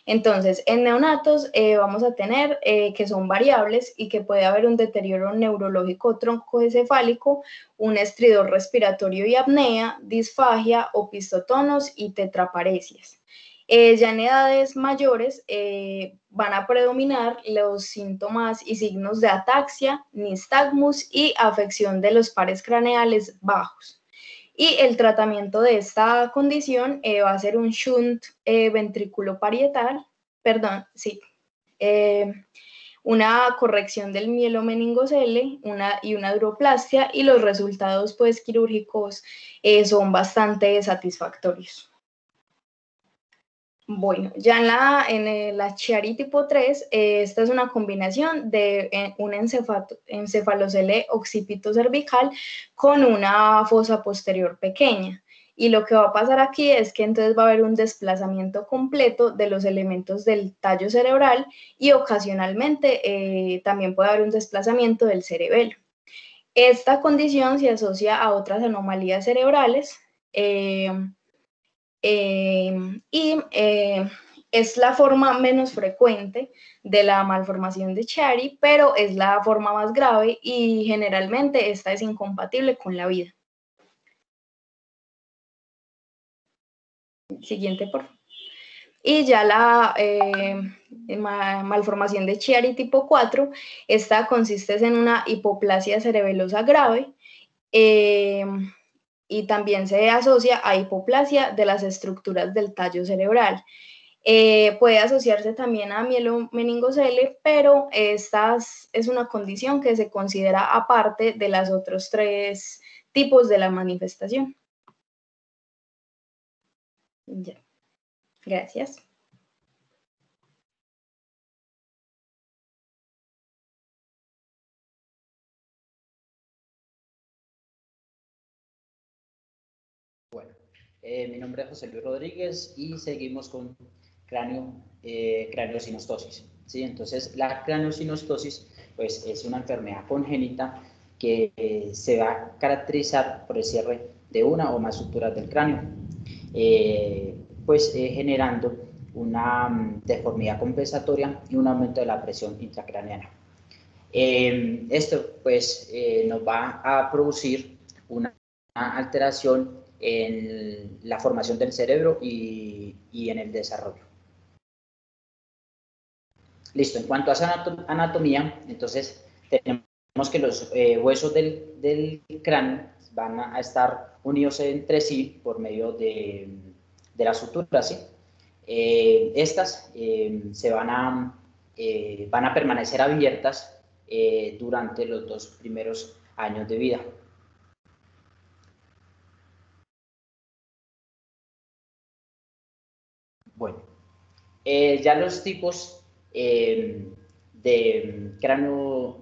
S5: Entonces, en neonatos vamos a tener que son variables y que puede haber un deterioro neurológico troncoencefálico, un estridor respiratorio y apnea, disfagia, opistotonos y tetraparesias. Ya en edades mayores van a predominar los síntomas y signos de ataxia, nistagmus y afección de los pares craneales bajos. Y el tratamiento de esta condición va a ser un shunt ventriculoparietal, una corrección del mielomeningocele y una duroplastia, y los resultados pues quirúrgicos son bastante satisfactorios. Bueno, ya en la Chiari tipo 3, esta es una combinación de un encefalocele occipito cervical con una fosa posterior pequeña. Y lo que va a pasar aquí es que entonces va a haber un desplazamiento completo de los elementos del tallo cerebral y ocasionalmente también puede haber un desplazamiento del cerebelo. Esta condición se asocia a otras anomalías cerebrales, es la forma menos frecuente de la malformación de Chiari, pero es la forma más grave y generalmente esta es incompatible con la vida. Siguiente, por favor. Y ya la malformación de Chiari tipo 4, esta consiste en una hipoplasia cerebelosa grave, y también se asocia a hipoplasia de las estructuras del tallo cerebral. Puede asociarse también a mielomeningocele, pero esta es una condición que se considera aparte de los otros 3 tipos de la manifestación. Ya. Gracias.
S7: Mi nombre es José Luis Rodríguez y seguimos con craneosinostosis. ¿Sí? Entonces, la craneosinostosis pues, es una enfermedad congénita que se va a caracterizar por el cierre de una o más suturas del cráneo, generando una deformidad compensatoria y un aumento de la presión intracraneana. Esto pues nos va a producir una alteración en la formación del cerebro y en el desarrollo. Listo, en cuanto a esa anatomía, entonces tenemos que los huesos del cráneo van a estar unidos entre sí por medio de la sutura, ¿sí? Estas van a permanecer abiertas durante los 2 primeros años de vida. Bueno, ya los tipos de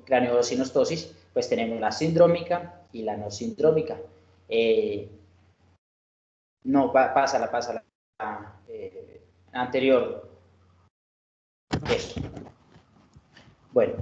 S7: craneosinostosis, pues tenemos la sindrómica y la no sindrómica. Pásala. Anterior. Eso. Bueno,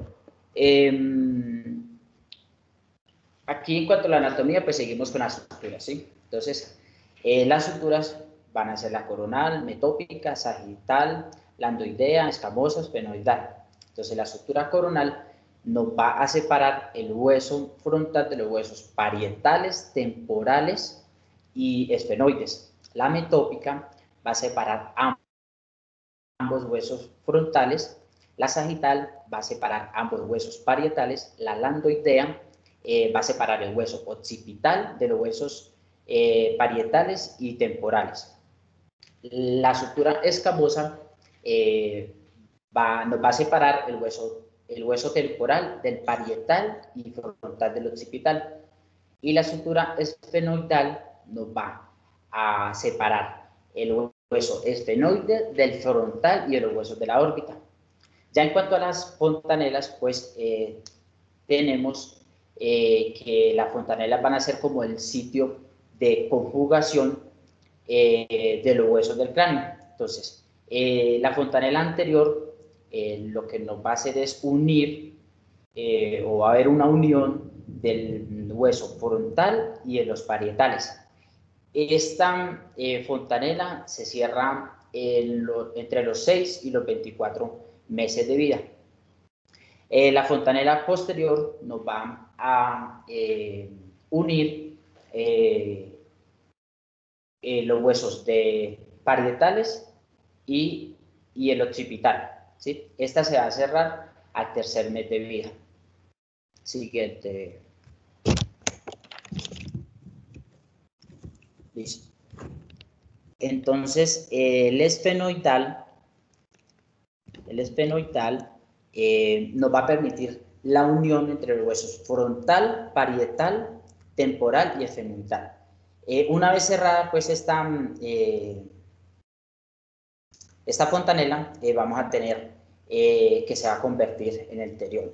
S7: aquí en cuanto a la anatomía, pues seguimos con las suturas, ¿sí? Entonces, las suturas van a ser la coronal, metópica, sagital, landoidea, escamosa, esfenoidal. Entonces, la sutura coronal nos va a separar el hueso frontal de los huesos parietales, temporales y esfenoides. La metópica va a separar ambos huesos frontales. La sagital va a separar ambos huesos parietales. La landoidea va a separar el hueso occipital de los huesos parietales y temporales. La sutura escamosa nos va a separar el hueso temporal del parietal y frontal del occipital. Y la sutura esfenoidal nos va a separar el hueso esfenoide del frontal y de los huesos de la órbita. Ya en cuanto a las fontanelas, pues tenemos que las fontanelas van a ser como el sitio de conjugación de los huesos del cráneo. Entonces, la fontanela anterior lo que nos va a hacer es unir o va a haber una unión del hueso frontal y de los parietales. Esta fontanela se cierra entre los 6 y los 24 meses de vida. La fontanela posterior nos va a unir los huesos parietales y el occipital, ¿sí? Esta se va a cerrar al 3er mes de vida. Siguiente. Listo. Entonces, el esfenoidal nos va a permitir la unión entre los huesos frontal, parietal, temporal y esfenoidal. Una vez cerrada, pues, esta fontanela, vamos a tener que se va a convertir en el terión.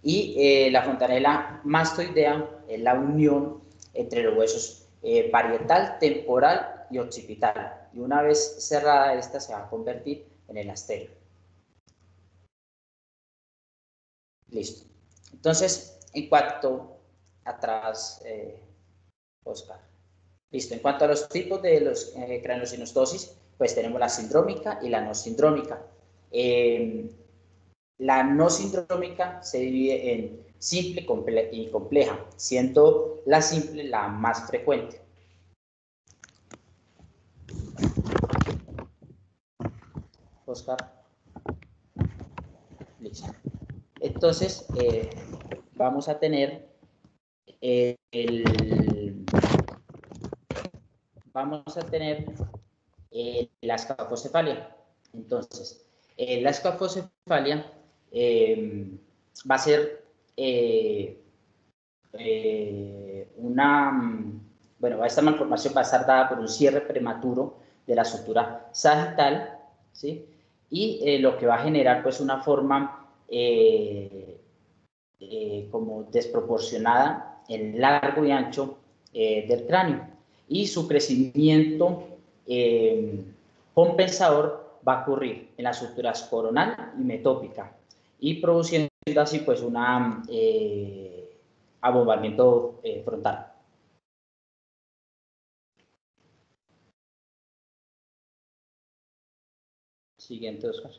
S7: Y la fontanela mastoidea es la unión entre los huesos parietal, temporal y occipital. Y una vez cerrada esta, se va a convertir en el astero. Listo. Entonces, en cuanto atrás, Oscar. Listo. En cuanto a los tipos de los craneosinostosis, pues tenemos la sindrómica y la no sindrómica. La no sindrómica se divide en simple y compleja, siendo la simple la más frecuente. Oscar. Listo. Entonces, vamos a tener la escafocefalia. Entonces, la escafocefalia va a ser esta malformación va a estar dada por un cierre prematuro de la sutura sagital, ¿sí? Y lo que va a generar, pues, una forma como desproporcionada en largo y ancho del cráneo. y su crecimiento compensador va a ocurrir en las estructuras coronal y metópica y produciendo así pues un abombamiento frontal. Siguiente, Oscar.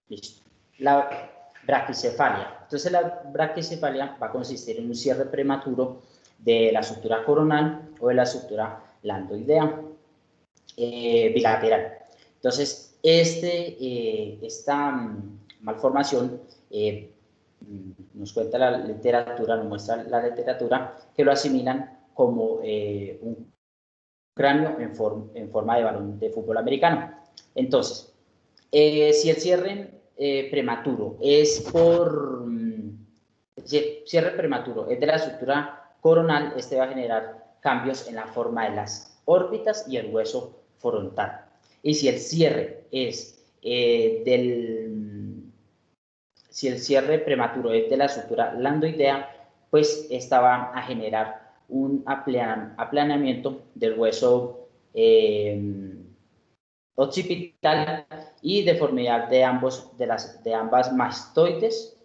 S7: Listo. La braquicefalia. Entonces la braquicefalia va a consistir en un cierre prematuro de la estructura coronal o de la estructura landoidea bilateral. Entonces, esta malformación nos cuenta la literatura, nos muestra la literatura que lo asimilan como un cráneo en forma de balón de fútbol americano. Entonces, si el cierre prematuro es cierre prematuro es de la estructura coronal, este va a generar cambios en la forma de las órbitas y el hueso frontal. Y si el cierre es si el cierre prematuro es de la estructura landoidea, pues esta va a generar un aplanamiento del hueso occipital y deformidad de ambas mastoides,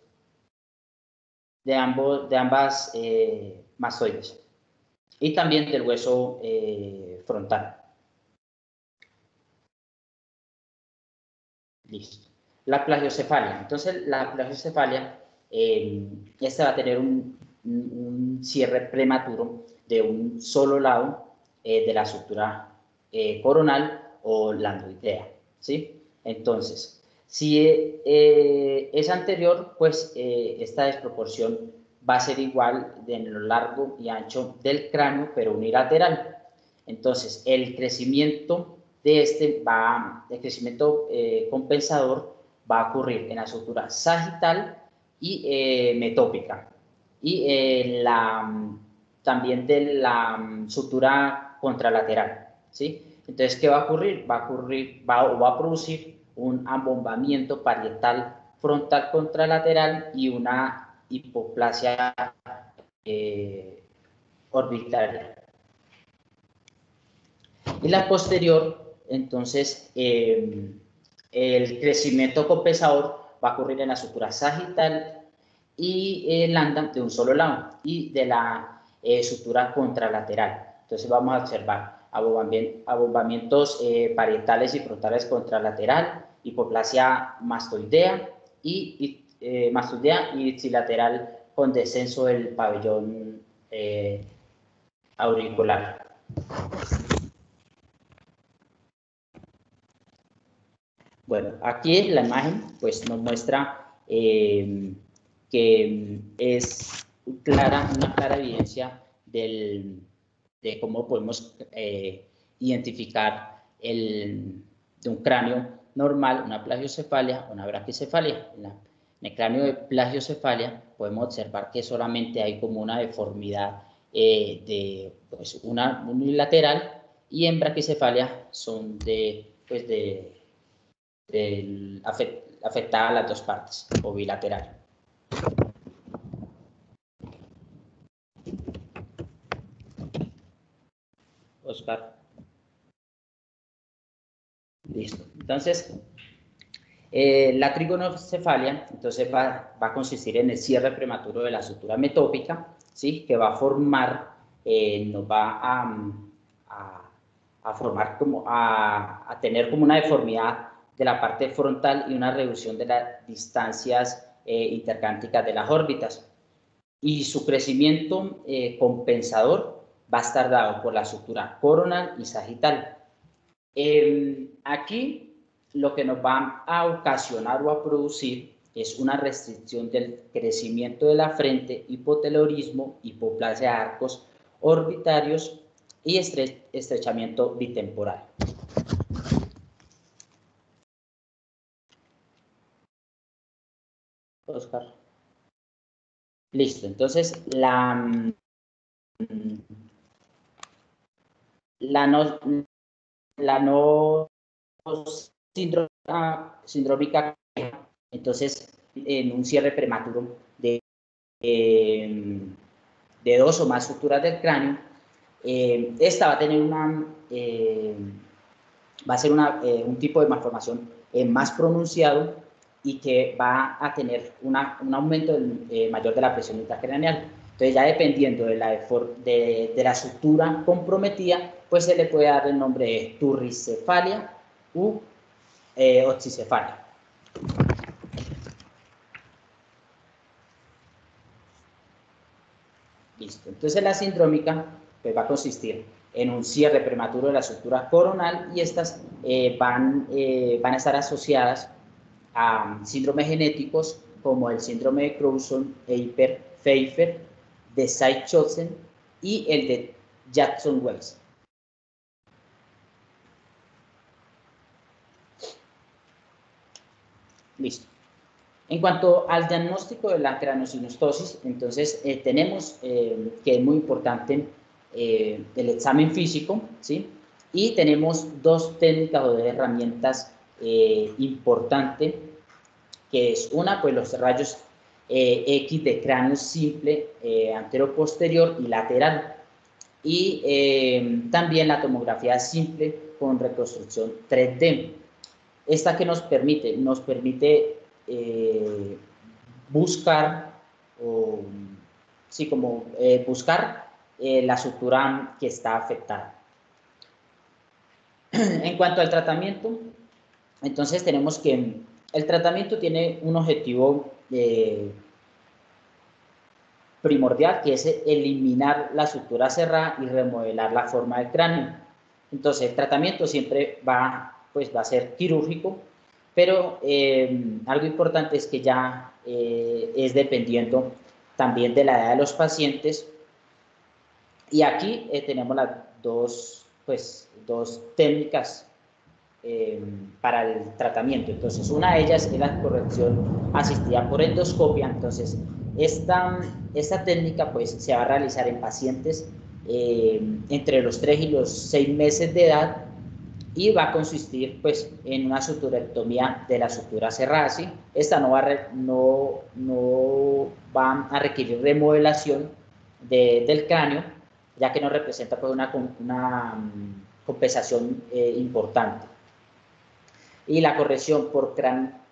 S7: de ambas mastoides, y también del hueso frontal. Listo. La plagiocefalia. Entonces, la plagiocefalia, esta va a tener un cierre prematuro de un solo lado de la estructura coronal o landoidea, ¿sí? Entonces, si es anterior, pues esta desproporción va a ser igual en lo largo y ancho del cráneo, pero unilateral. Entonces, el crecimiento de el crecimiento compensador va a ocurrir en la estructura sagital y metópica, y también de la estructura contralateral, ¿sí? Entonces, ¿qué va a ocurrir? Va a producir un abombamiento parietal frontal contralateral y una hipoplasia orbitaria. Y la posterior, entonces, el crecimiento compensador va a ocurrir en la estructura sagital y lambda de un solo lado y de la estructura contralateral. Entonces vamos a observar abombamientos parietales y frontales contralateral, hipoplasia mastoidea y ipsilateral con descenso del pabellón auricular. Bueno, aquí la imagen pues nos muestra que es una clara evidencia de cómo podemos identificar de un cráneo normal, una plagiocefalia o una braquicefalia. En el cráneo de plagiocefalia podemos observar que solamente hay como una deformidad pues una unilateral, y en braquicefalia son afectada a las dos partes o bilateral. Oscar. Listo. Entonces, la trigonocefalia entonces va a consistir en el cierre prematuro de la estructura metópica, ¿sí? Que va a formar, nos va a formar a tener como una deformidad de la parte frontal y una reducción de las distancias intercánticas de las órbitas. Y su crecimiento compensador va a estar dado por la estructura coronal y sagital. Aquí lo que nos va a ocasionar o a producir es una restricción del crecimiento de la frente, hipotelorismo, hipoplasia de arcos orbitarios y estrechamiento bitemporal. Oscar. Listo, entonces la no sindrómica, entonces en un cierre prematuro de dos o más estructuras del cráneo, Esta va a tener va a ser un tipo de malformación más pronunciado y que va a tener un aumento mayor de la presión intracraneal. Entonces, ya dependiendo de la sutura comprometida, pues se le puede dar el nombre de turricefalia u oxicefalia. Listo. Entonces, la sindrómica pues, va a consistir en un cierre prematuro de la sutura coronal y estas van a estar asociadas a síndromes genéticos como el síndrome de Crouzon, Eiper-Pfeiffer, de Say-Chosen y el de Jackson-Wells. Listo. En cuanto al diagnóstico de la craneosinostosis, entonces tenemos que es muy importante el examen físico, ¿sí? Y tenemos dos técnicas o dos herramientas importantes, que es una, pues los rayos X de cráneo simple, antero-posterior y lateral, y también la tomografía simple con reconstrucción 3D. ¿Esta que nos permite? Nos permite buscar, buscar la sutura que está afectada. En cuanto al tratamiento, entonces tenemos que el tratamiento tiene un objetivo primordial, que es eliminar la sutura cerrada y remodelar la forma del cráneo. Entonces, el tratamiento siempre va a ser quirúrgico, pero algo importante es que ya es dependiendo también de la edad de los pacientes. Y aquí tenemos las dos técnicas para el tratamiento. Entonces, una de ellas es la corrección asistida por endoscopia. Entonces, esta técnica pues se va a realizar en pacientes entre los 3 y los 6 meses de edad y va a consistir pues en una suturectomía de la sutura cerrada, ¿sí? Esta no va a requerir remodelación del cráneo, ya que no representa pues una compensación importante. Y la corrección por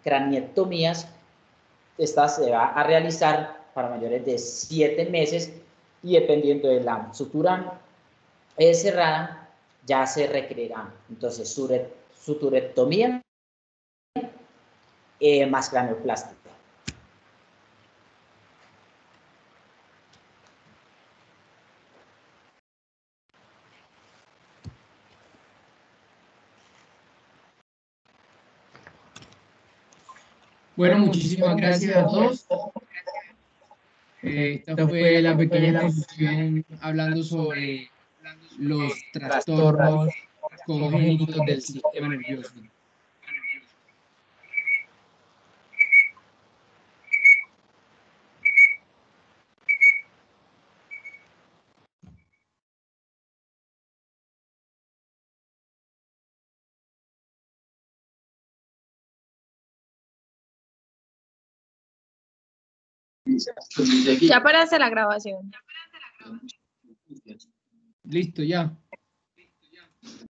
S7: craniectomías, esta se va a realizar para mayores de 7 meses y dependiendo de la sutura cerrada, ya se requerirá entonces suturectomía más cranioplástica.
S3: Bueno, muchísimas gracias a todos. Esta fue la pequeña exposición hablando sobre los trastornos congénitos del sistema nervioso.
S6: Ya para hacer la grabación.
S3: Listo, ya.